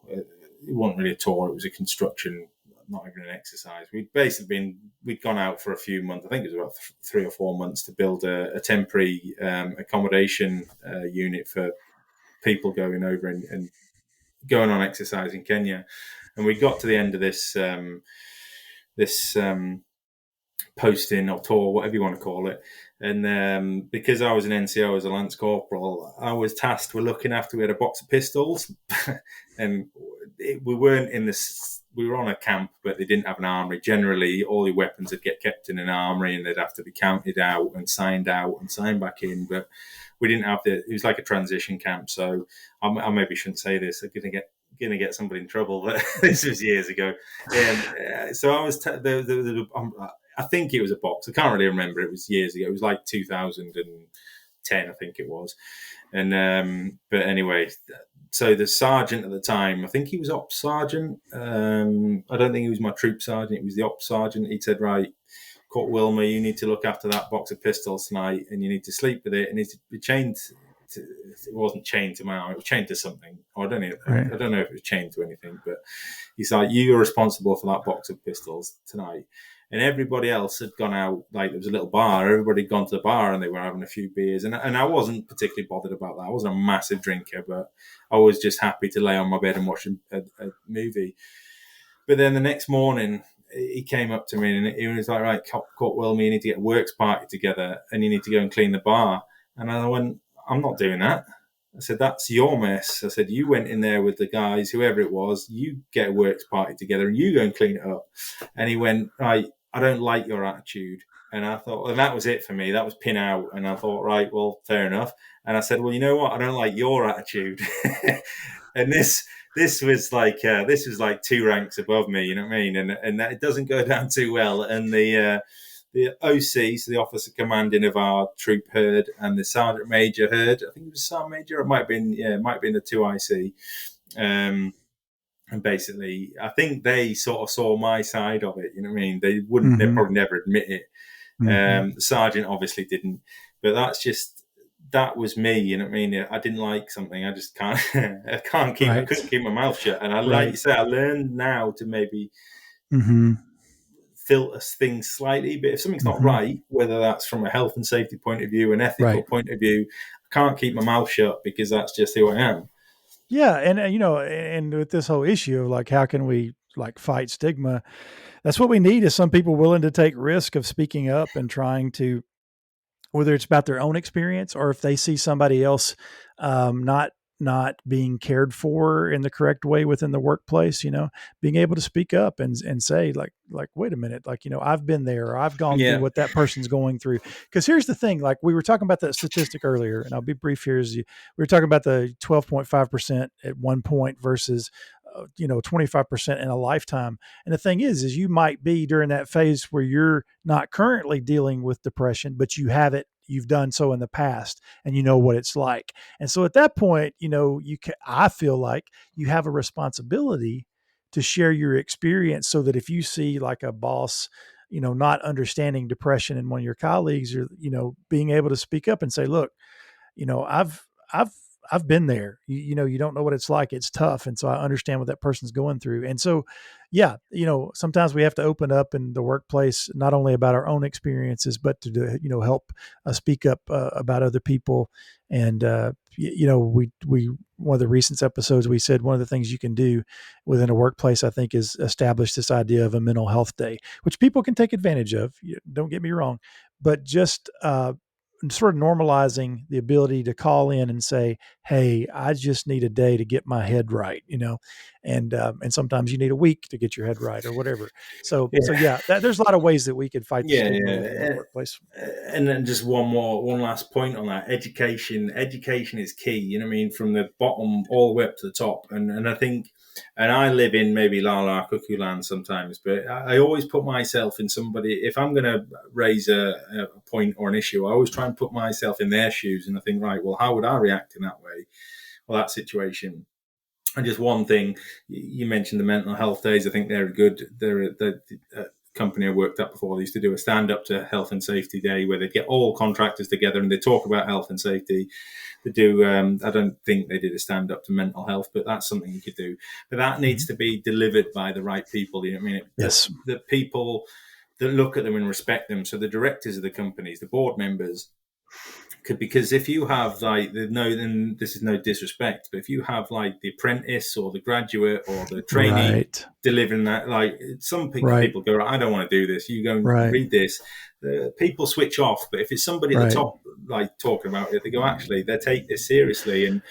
wasn't really a tour. It was a construction, not even an exercise. We'd gone out for a few months. I think it was about 3 or 4 months to build a temporary accommodation unit for people going over and going on exercise in Kenya. And we got to the end of this posting or tour, whatever you want to call it. And because I was an NCO as a Lance Corporal, I was tasked with looking after. We had a box of pistols, and we weren't in this. We were on a camp, but they didn't have an armory. Generally, all your weapons would get kept in an armory, and they'd have to be counted out and signed back in. But we didn't have the. It was like a transition camp, so I maybe shouldn't say this. I'm gonna get somebody in trouble, but this was years ago. So I was. I think it was a box. I can't really remember. It was years ago. It was like 2010, I think it was. And but anyway, so the sergeant at the time, I think he was ops sergeant. I don't think he was my troop sergeant. He was the ops sergeant. He said, "Right, Court Wilmer, you need to look after that box of pistols tonight, and you need to sleep with it. And it's chained. It wasn't chained to my arm. It was chained to something. I don't know. Right. I don't know if it was chained to anything. But he's like, you're responsible for that box of pistols tonight." And everybody else had gone out, like there was a little bar. Everybody had gone to the bar and they were having a few beers. And I wasn't particularly bothered about that. I wasn't a massive drinker, but I was just happy to lay on my bed and watch a movie. But then the next morning, he came up to me and he was like, "Right, Court Wilmer, you need to get a works party together and you need to go and clean the bar." And I went, "I'm not doing that." I said, "That's your mess." I said, "You went in there with the guys, whoever it was, you get a works party together and you go and clean it up." And he went, "Right, I don't like your attitude." And I thought, and that was it for me. That was pin out. And I thought, right, well, fair enough. And I said, "Well, you know what? I don't like your attitude." And this was like 2 ranks above me, you know what I mean? And that it doesn't go down too well. And the OC, so the officer commanding of our troop, heard, and the sergeant major heard. I think it was sergeant major. It might have been the 2IC. And basically, I think they sort of saw my side of it. You know what I mean? They wouldn't. Mm-hmm. They'd probably never admit it. Mm-hmm. The sergeant obviously didn't. But that was me. You know what I mean? I didn't like something. I just can't. I couldn't keep my mouth shut. And like you say, I learned now to maybe filter things slightly. But if something's not right, whether that's from a health and safety point of view, an ethical point of view, I can't keep my mouth shut because that's just who I am. Yeah, and and with this whole issue of like, how can we like fight stigma? That's what we need, is some people willing to take risk of speaking up and trying to, whether it's about their own experience or if they see somebody else not being cared for in the correct way within the workplace, being able to speak up and say like, wait a minute, like, I've been there, or I've gone through what that person's going through. Because here's the thing, like we were talking about that statistic earlier, and I'll be brief here. We were talking about the 12.5% at one point versus 25% in a lifetime. And the thing is you might be during that phase where you're not currently dealing with depression, but you've done so in the past and you know what it's like. And so at that point, I feel like you have a responsibility to share your experience, so that if you see like a boss, not understanding depression in one of your colleagues, or, being able to speak up and say, "Look, I've been there. You don't know what it's like. It's tough. And so I understand what that person's going through." And so, yeah, sometimes we have to open up in the workplace, not only about our own experiences, but to, help speak up about other people. And, we, one of the recent episodes, we said one of the things you can do within a workplace, I think, is establish this idea of a mental health day, which people can take advantage of. Don't get me wrong, but just, sort of normalizing the ability to call in and say, "Hey, I just need a day to get my head right," and sometimes you need a week to get your head right, or whatever. So there's a lot of ways that we could fight the stigma within the workplace. And then just one last point on that. Education is key. You know what I mean? From the bottom all the way up to the top. And I think, and I live in maybe la la cuckoo land sometimes, but I always put myself in somebody. If I'm going to raise a point or an issue, I always try and put myself in their shoes, and I think, right, well, how would I react in that way, or that situation? And just one thing, you mentioned the mental health days. I think they're good. company I worked at before, they used to do a stand-up to Health and Safety Day where they'd get all contractors together and they talk about health and safety. They do. I don't think they did a stand-up to mental health, but that's something you could do. But that needs to be delivered by the right people. You know what I mean? Yes. The people that look at them and respect them. So the directors of the companies, the board members, because if you have and this is no disrespect, but if you have like the apprentice or the graduate or the trainee Right. delivering that, like some Right. people go, I don't want to do this. You go and Right. read this. People switch off, but if it's somebody at Right. the top, like talking about it, they go, actually, they take this seriously. And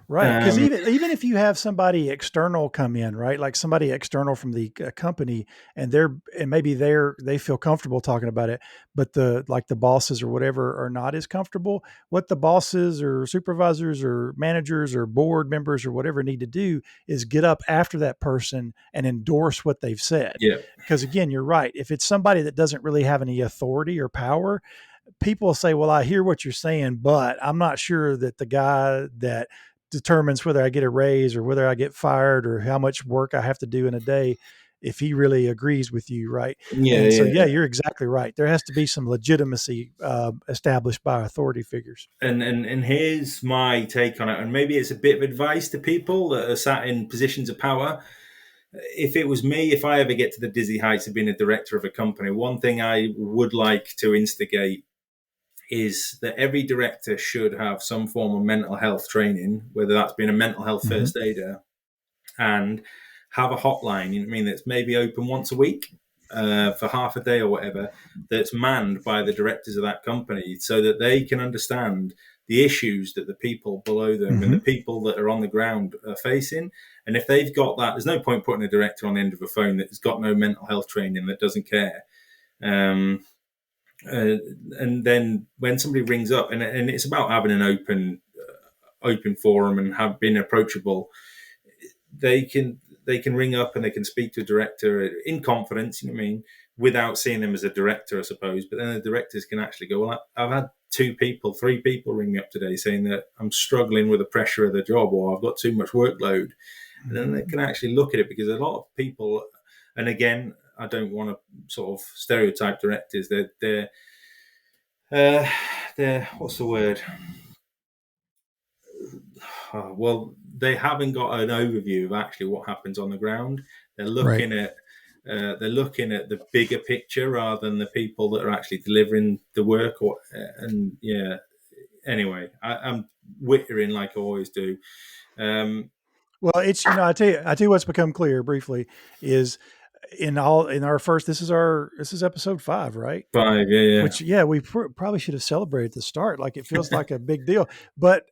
Right, because even if you have somebody external come in, right, like somebody external from the company, and maybe they feel comfortable talking about it, but the bosses or whatever are not as comfortable. What the bosses or supervisors or managers or board members or whatever need to do is get up after that person and endorse what they've said. yeah, Because again, you're right. If it's somebody that doesn't really have any authority or power, people say, "Well, I hear what you're saying, but I'm not sure that the guy that determines whether I get a raise or whether I get fired or how much work I have to do in a day, if he really agrees with you," right? And so, yeah. you're exactly right. There has to be some legitimacy established by authority figures. And here's my take on it, and maybe it's a bit of advice to people that are sat in positions of power. If it was me, if I ever get to the dizzy heights of being a director of a company, one thing I would like to instigate is that every director should have some form of mental health training, whether that's being a mental health first aider, and have a hotline, you know what I mean, that's maybe open once a week for half a day or whatever, that's manned by the directors of that company so that they can understand the issues that the people below them and the people that are on the ground are facing. And if they've got that, there's no point putting a director on the end of a phone that's got no mental health training, that doesn't care. And then when somebody rings up, and it's about having an open forum and being approachable, they can ring up and they can speak to a director in confidence, you know what I mean, without seeing them as a director, I suppose. But then the directors can actually go, well, I've had 3 people ring me up today saying that I'm struggling with the pressure of the job, or I've got too much workload. And then they can actually look at it, because a lot of people, and again, I don't want to sort of stereotype directors. They're what's the word? Well, they haven't got an overview of actually what happens on the ground. They're looking at the bigger picture rather than the people that are actually delivering the work. Anyway, I'm wittering like I always do. Well, it's I tell you what's become clear briefly is in our first. This is episode 5, right? 5, yeah. Which, we probably should have celebrated at the start. Like, it feels like a big deal. But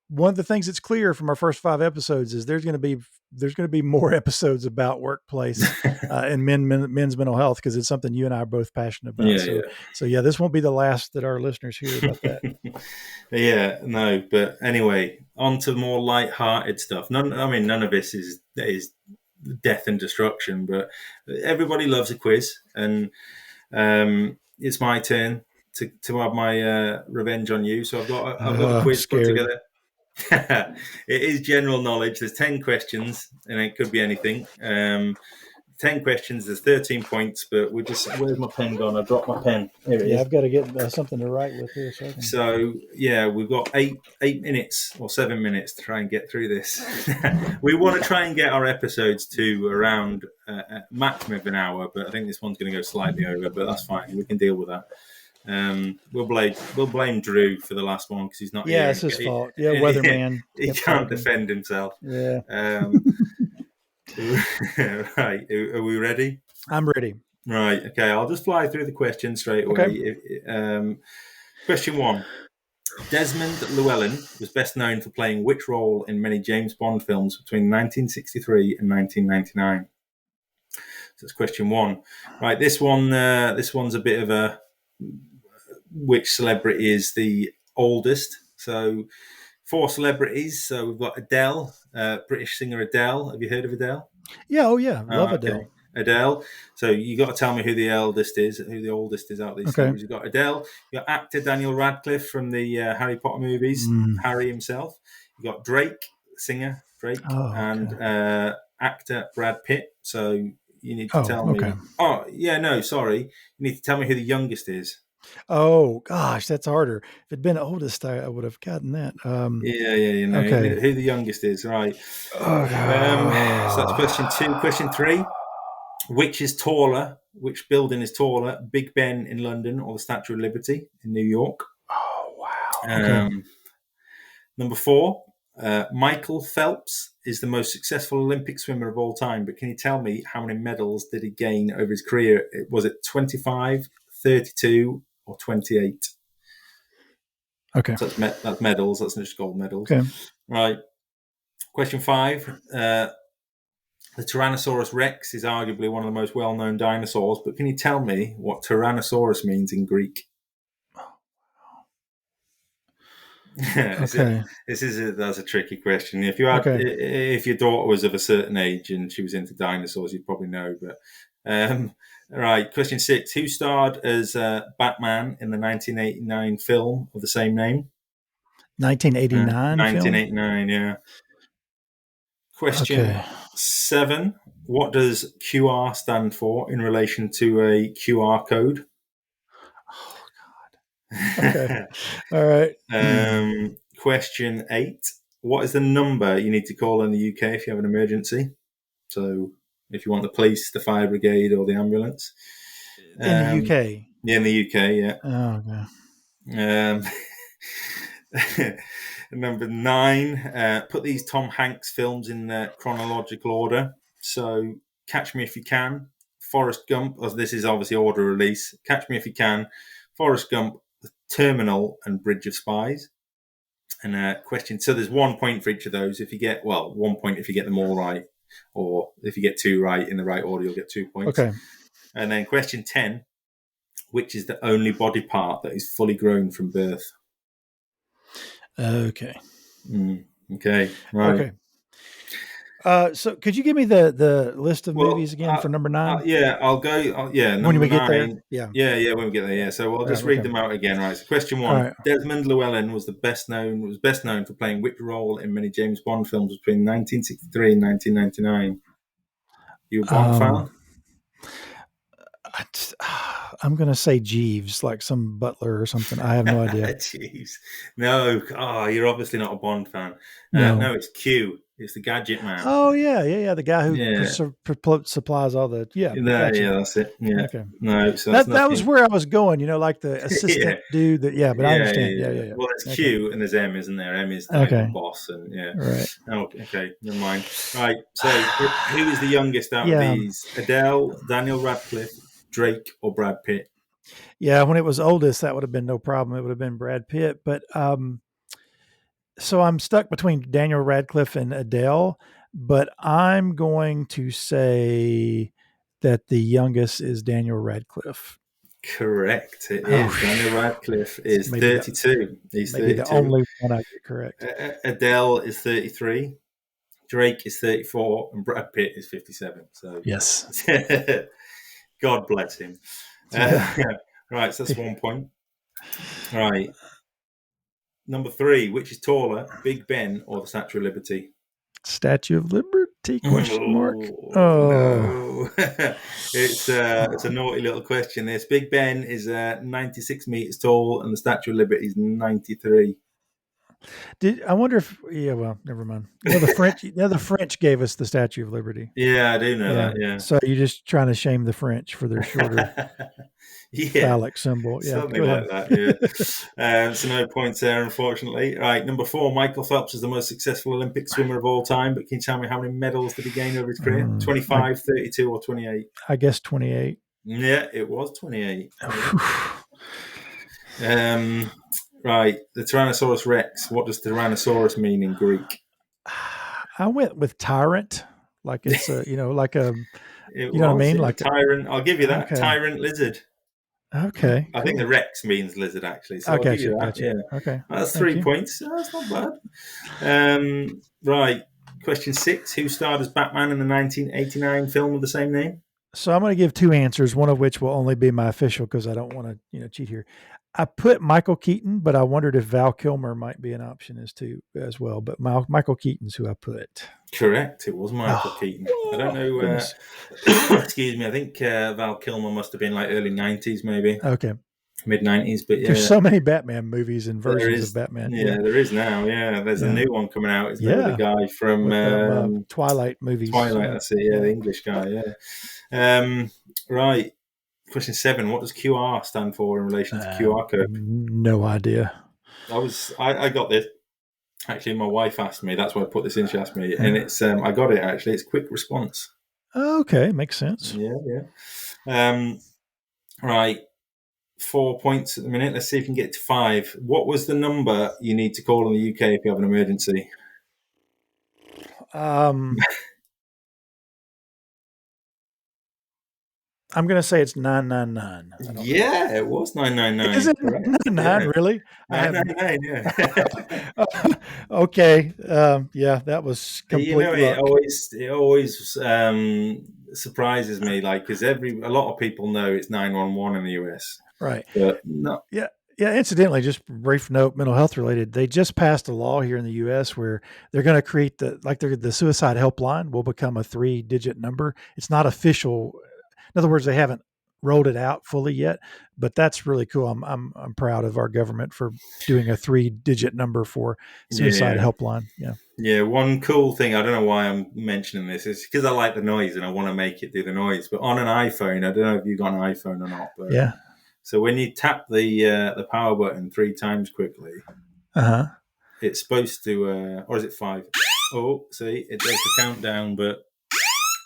one of the things that's clear from our first 5 episodes is there's going to be more episodes about workplace and men's mental health, because it's something you and I are both passionate about. So this won't be the last that our listeners hear about that. Yeah, no, but anyway, on to more light-hearted stuff. None of this is death and destruction, but everybody loves a quiz, and it's my turn to have my revenge on you. So I've got a quiz put together. It is general knowledge. There's 10 questions, and it could be anything. 10 questions. There's 13 points, but where's my pen gone? I dropped my pen. Here it is. I've got to get something to write with here. So we've got 8 minutes or 7 minutes to try and get through this. We want to try and get our episodes to around a maximum of an hour, but I think this one's going to go slightly over, but that's fine. We can deal with that. We'll blame Drew for the last one because he's not here. Yeah, it's his fault. Yeah, weatherman. He can't defend himself. Yeah. Right. Are we ready? I'm ready. Right. Okay. I'll just fly through the questions straight away. Okay. Question 1. Desmond Llewellyn was best known for playing which role in many James Bond films between 1963 and 1999? So that's question 1. Right. This one's a bit of a which celebrity is the oldest. So 4 celebrities. So we've got Adele, British singer Adele. Have you heard of Adele? Yeah. Oh, yeah. Love Adele. Okay. Adele. So you got to tell me who the oldest is out of these celebrities. You've got Adele. You got actor Daniel Radcliffe from the Harry Potter movies, Harry himself. You got Drake, singer Drake, and actor Brad Pitt. So you need to Oh, tell okay. me. Oh, yeah, no, sorry. You need to tell me who the youngest is. Oh gosh, that's harder. If it'd been oldest, I would have gotten that. Yeah, you know Okay. who the youngest is, right? So that's question Oh, two. Question three: which is taller? Which building is taller? Big Ben in London or the Statue of Liberty in New York? wow. Okay. Um, Number four: Michael Phelps is the most successful Olympic swimmer of all time. But can you tell me how many medals did he gain over his career? Was it 25, 32, or 28? Okay. So that's medals. That's not just gold medals. Okay. Right. Question five. The Tyrannosaurus Rex is arguably one of the most well-known dinosaurs, but can you tell me what Tyrannosaurus means in Greek? Okay. That's a tricky question. Okay. If your daughter was of a certain age and she was into dinosaurs, you'd probably know. But right, question six: who starred as Batman in the 1989 film of the same name? 1989 film. 1989, yeah. Question Okay. seven: what does QR stand for in relation to a QR code? Oh, okay. All right. Question eight: what is the number you need to call in the UK if you have an emergency? So, if you want the police, the fire brigade, or the ambulance. In the Um, UK. yeah, in the UK, yeah. Oh, okay. Um, number nine: put these Tom Hanks films in chronological order. So, Catch Me If You Can, Forrest Gump. Oh, this is obviously order release. Catch Me If You Can, Forrest Gump, The Terminal, and Bridge of Spies. And question. So there's 1 point for each of those. If you get 1 point if you get them all right, or if you get two right in the right order, you'll get 2 points. Okay. And then question 10: which is the only body part that is fully grown from birth? Okay. Okay, right. Okay. So could you give me the list of movies Well, again for number 9? yeah, I'll go. When Number we get there? nine. Yeah. Yeah, when we get there. Yeah, so I'll just read Okay. them out again. Right. So question All one: right. Desmond Llewellyn was best known for playing which role in many James Bond films between 1963 and 1999? You a Bond Um, fan? I'm going to say Jeeves, like some butler or something. I have no idea. Jeez. No. Oh, you're obviously not a Bond fan. No. No, it's Q. It's the Gadget Man. Oh yeah. The guy who Yeah. supplies all the. Yeah, No, gotcha. yeah, that's it. Yeah. Okay. No, so that's That was nothing. where I was going. Like the Yeah. assistant dude. That yeah, but I understand. Yeah. Well, there's Okay. Q and there's M, isn't there? M is like the Okay. boss, and yeah. All right. Oh, okay, never mind. Right. So, who is the youngest out of Yeah. these? Adele, Daniel Radcliffe, Drake, or Brad Pitt? Yeah. When it was oldest, that would have been no problem. It would have been Brad Pitt. But so I'm stuck between Daniel Radcliffe and Adele, but I'm going to say that the youngest is Daniel Radcliffe. Correct. It Oh, is. Daniel Radcliffe is maybe 32. He's the 32. only one I get correct. Adele is 33. Drake is 34, and Brad Pitt is 57. So, Yes. God bless him. Yeah. Right, so that's 1 point. Right. Number three, which is taller, Big Ben or the Statue of Liberty? Statue of Liberty? Question mark. Oh Oh, no! It's a naughty little question. This Big Ben is 96 meters tall, and the Statue of Liberty is 93. did I wonder if? Yeah. Well, never mind. The French. The French gave us the Statue of Liberty. Yeah, I do know Yeah. that. So you're just trying to shame the French for their shorter Yeah, yeah, phallic symbol. Yeah. something Go ahead. like that. Yeah. So no points there, unfortunately. Right, number four, Michael Phelps is the most successful Olympic swimmer of all time. But can you tell me how many medals did he gain over his career? I 25, 32, or 28? I guess 28. Yeah, it was 28. Right, the Tyrannosaurus Rex. What does Tyrannosaurus mean in Greek? I went with tyrant, like it's a like a It you know what I was, mean, yeah, like tyrant. I'll give you that. okay, Tyrant lizard. okay, I think the cool. Rex means lizard, actually. I So I'll give you that. gotcha. Yeah, Okay, that's thank 3 you. points. That's not bad. Right, question six. Who starred as Batman in the 1989 film of the same name? So I'm going to give two answers, one of which will only be my official because I don't want to cheat here. I put Michael Keaton, but I wondered if Val Kilmer might be an option as well. But Michael Keaton's who I put. Correct. It was Michael Oh, Keaton. I don't know. goodness. Excuse me. I think Val Kilmer must have been like early 90s, maybe Okay. mid 90s. But There's yeah, so many Batman movies and there versions of is. Batman. Yeah. Yeah, there is now. Yeah, there's a Yeah. new one coming out, isn't there, with the Yeah. guy from With Twilight movies. Twilight. Yeah. That's it. Yeah, Yeah. the English guy. Yeah. Right. Question 7. What does QR stand for in relation to QR code? No idea. I got this. Actually, my wife asked me. That's why I put this in. She asked me, and Yeah. it's I got it actually. It's quick response. Okay, makes sense. Yeah, yeah. Right, 4 points at the minute. Let's see if we can get to 5. What was the number you need to call in the UK if you have an emergency? I'm going to say it's 999. Yeah, it was 999. Is it Correct. 999? Yeah, Really? I have 999. Yeah. Okay. Yeah, that was You know, complete luck. it always surprises me, like because a lot of people know it's 911 in the US, Right. but no. Yeah. Yeah. Incidentally, just brief note, mental health related. They just passed a law here in the U.S. where they're going to create the suicide helpline will become a 3-digit number. It's not official. In other words, they haven't rolled it out fully yet, but that's really cool. I'm proud of our government for doing a 3-digit number for suicide Yeah. helpline. Yeah. Yeah, one cool thing, I don't know why I'm mentioning this, is because I like the noise and I want to make it do the noise. But on an iPhone, I don't know if you've got an iPhone or not, but Yeah. so when you tap the power button 3 times quickly, it's supposed to, or is it 5? Oh, see, it does the countdown, but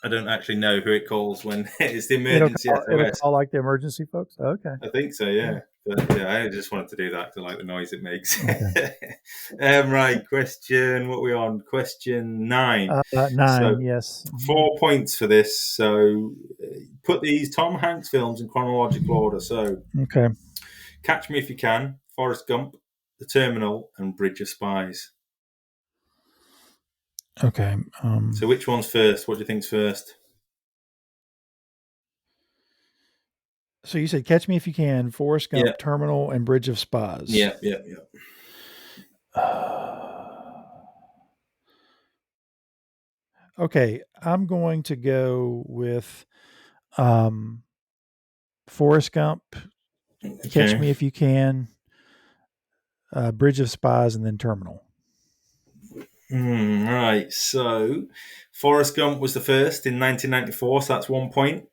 I don't actually know who it calls when it's the emergency It'll SOS. call like the emergency folks. Okay. I think so, yeah. But yeah, I just wanted to do that to like the noise it makes. Okay. Right, question. What are we on? Question 9. 9. So Yes. 4 points for this. So put these Tom Hanks films in chronological order. So Okay. Catch Me If You Can, Forrest Gump, The Terminal, and Bridge of Spies. Okay. So which one's first? What do you think's first? So you said Catch Me If You Can, Forrest Gump, Yeah. Terminal, and Bridge of Spies. Yeah. Okay, I'm going to go with Forrest Gump, Catch Me If You Can, Bridge of Spies, and then Terminal. Right. So Forrest Gump was the first in 1994, so that's 1 point.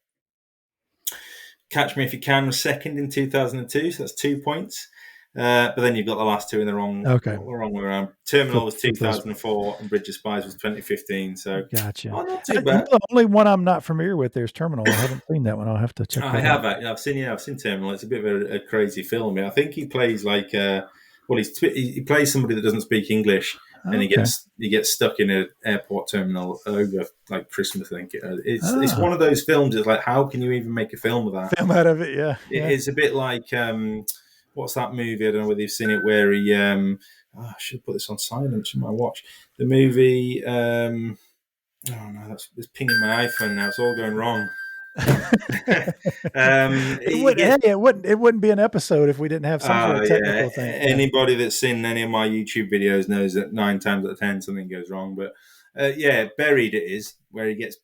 Catch Me If You Can was second in 2002, so that's 2 points. But then you've got the last two in the wrong way around. Terminal was 2004 and Bridge of Spies was 2015. So gotcha. not too bad. The only one I'm not familiar with there's Terminal. I haven't seen that one. I'll have to check that out. I've seen Terminal. It's a bit of a crazy film. I think he plays like he plays somebody that doesn't speak English, and he gets stuck in an airport terminal over like Christmas. I think it's one of those films. It's like, how can you even make a film of that? Film out of it, yeah. It's a bit like what's that movie? I don't know whether you've seen it. Where he I should put this on silent. Should I watch the movie? Oh no, it's pinging my iPhone now. It's all going wrong. It wouldn't be an episode if we didn't have some sort of technical thing. Anybody that's seen any of my YouTube videos knows that 9 times out of 10 something goes wrong. But Buried it is, where he gets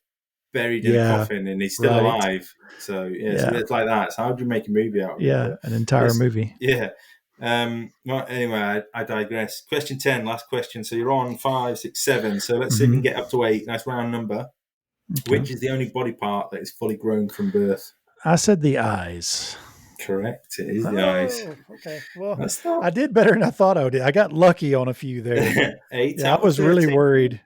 buried in a coffin and he's still alive. So it's like that. So how do you make a movie out of it? Yeah, an entire movie. Yeah. Well, anyway, I digress. Question 10, last question. So you're on 5, 6, 7. So let's see if we can get up to 8. Nice round number. Okay. Which is the only body part that is fully grown from birth? I said the eyes. Correct. It is the eyes. Okay. Well, I did better than I thought I did. I got lucky on a few there. 8. I was really worried.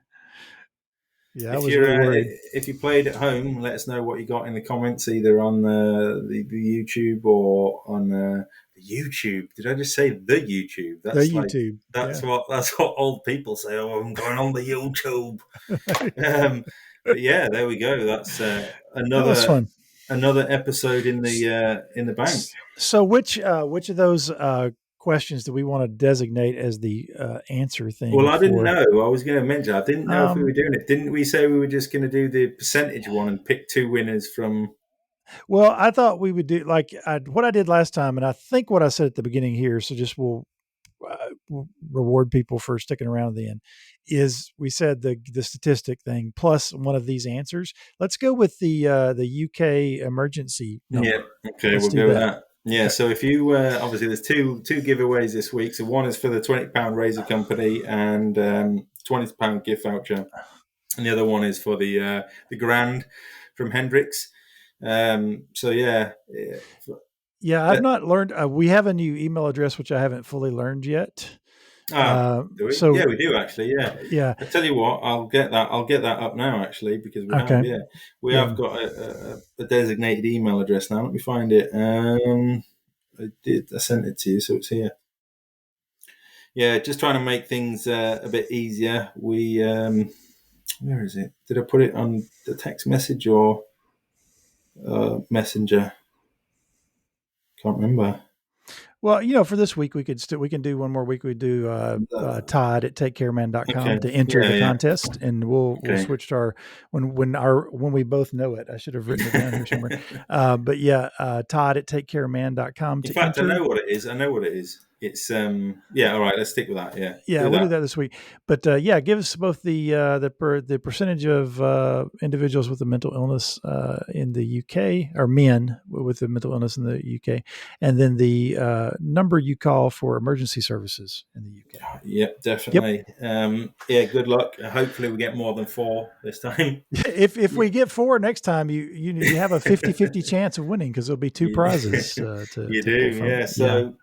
Yeah, I was really worried. If you played at home, let us know what you got in the comments, either on the YouTube or on the YouTube. Did I just say the YouTube? That's the YouTube. That's what old people say. Oh, I'm going on the YouTube. But yeah, there we go. That's another episode in the bank. So which of those questions do we want to designate as the answer thing? Well, I didn't know. I was going to mention. I didn't know if we were doing it. Didn't we say we were just going to do the percentage one and pick 2 winners from? Well, I thought we would do like what I did last time, and I think what I said at the beginning here. So just we'll reward people for sticking around at the end. Is we said the statistic thing plus one of these answers. Let's go with the UK emergency Yeah. number. Okay, Let's we'll do go with that. that. Yeah. Okay. So if you obviously there's two giveaways this week. So one is for the £20 Razor Company and £20 gift voucher, and the other one is for the garrand from Hendrix. So yeah. Yeah, I've not learned. We have a new email address which I haven't fully learned yet. Do we? Yeah, So we do actually. Yeah, yeah. I tell you what, I'll get that. I'll get that up now actually because we have. Okay. Yeah, we Yeah. have got a designated email address now. Let me find it. I did. I sent it to you, so it's here. Yeah, just trying to make things a bit easier. Where is it? Did I put it on the text message or messenger? Can't remember. Well, for this week we can do one more week. We do Todd at takecareman.com Okay. to enter Yeah, the yeah. contest, and we'll Okay. switch to our when we both know it. I should have written it down here somewhere. But yeah, Todd at takecareman.com In to fact, I enter. know what it is. I know what it is. It's yeah. All right, let's stick with that. Yeah, Yeah, do we'll do that. that this week. But yeah, give us both the percentage of individuals with a mental illness in the UK, or men with a mental illness in the UK, and then the number you call for emergency services in the UK. Yep, Yep. definitely. Yeah, good luck. Hopefully, we get more than four this time. If we get four next time, you have a 50-50 chance of winning because there'll be two you, prizes you to do, pull from. yeah. Yeah. So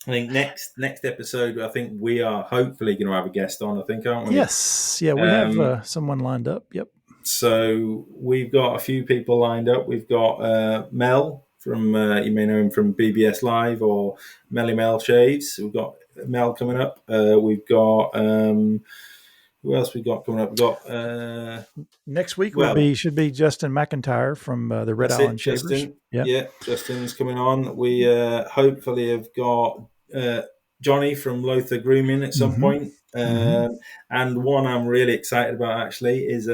I think next episode, I think we are hopefully going to have a guest on. I think, aren't we? Yes. Yeah, we have Um, someone lined up. Yep. so we've got a few people lined up. We've got Mel from you may know him from BBS Live or Melly Mel Shaves. We've got Mel coming up. We've got who else we got coming up? We've got Next week well, should be Justin McIntyre from the Red that's Island it, Shavers. Justin. Yeah. Yeah, Justin's coming on. We hopefully have got Johnny from Lothar Grooming at some Mm-hmm. point. Mm-hmm. And one I'm really excited about actually is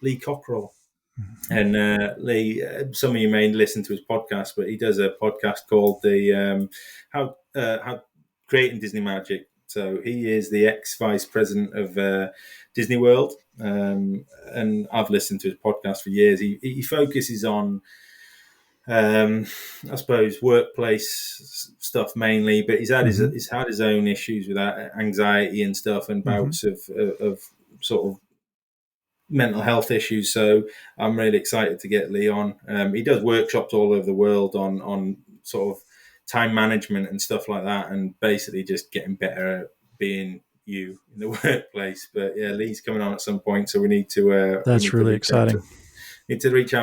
Lee Cockrell. Mm-hmm. And Lee, some of you may listen to his podcast, but he does a podcast called the How Creating Disney Magic. So he is the ex vice president of Disney World, and I've listened to his podcast for years. He focuses on I suppose workplace stuff mainly, but Mm-hmm. he's had his own issues with that anxiety and stuff, and Mm-hmm. bouts of sort of mental health issues. So I'm really excited to get Lee on. He does workshops all over the world on sort of time management and stuff like that, and basically just getting better at being you in the workplace. But yeah, Lee's coming on at some point, so we need That's to really reach out exciting.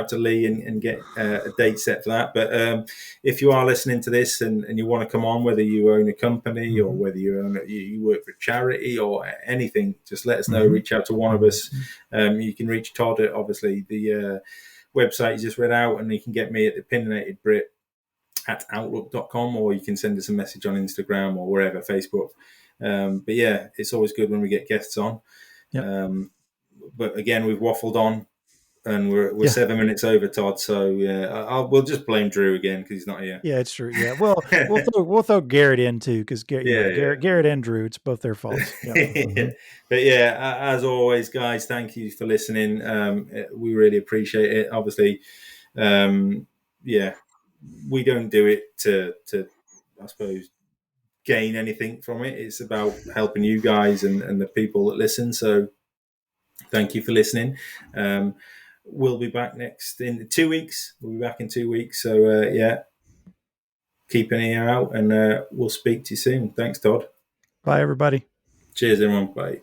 to Lee and get a date set for that. But if you are listening to this and you want to come on, whether you own a company or Mm-hmm. whether you work for a charity or anything, just let us know. Mm-hmm. Reach out to one of us. You can reach Todd at obviously the website you just read out, and you can get me at the opinionated Brit at outlook.com, or you can send us a message on Instagram or wherever, Facebook. But yeah, it's always good when we get guests on. Yep. But again, we've waffled on, and we're Yeah. 7 minutes over, Todd. So yeah, we'll just blame Drew again because he's not here. Yeah, it's true. Yeah. Well, we'll throw Garrett in too because Yeah, Garrett and Drew, it's both their faults. Yep. yeah. But yeah, as always, guys, thank you for listening. We really appreciate it. Obviously, yeah, we don't do it to I suppose gain anything from it. It's about helping you guys and the people that listen. So thank you for listening. We'll be back in 2 weeks. We'll be back in 2 weeks. So yeah, keep an ear out, and we'll speak to you soon. Thanks, Todd. Bye, everybody. Cheers, everyone. Bye.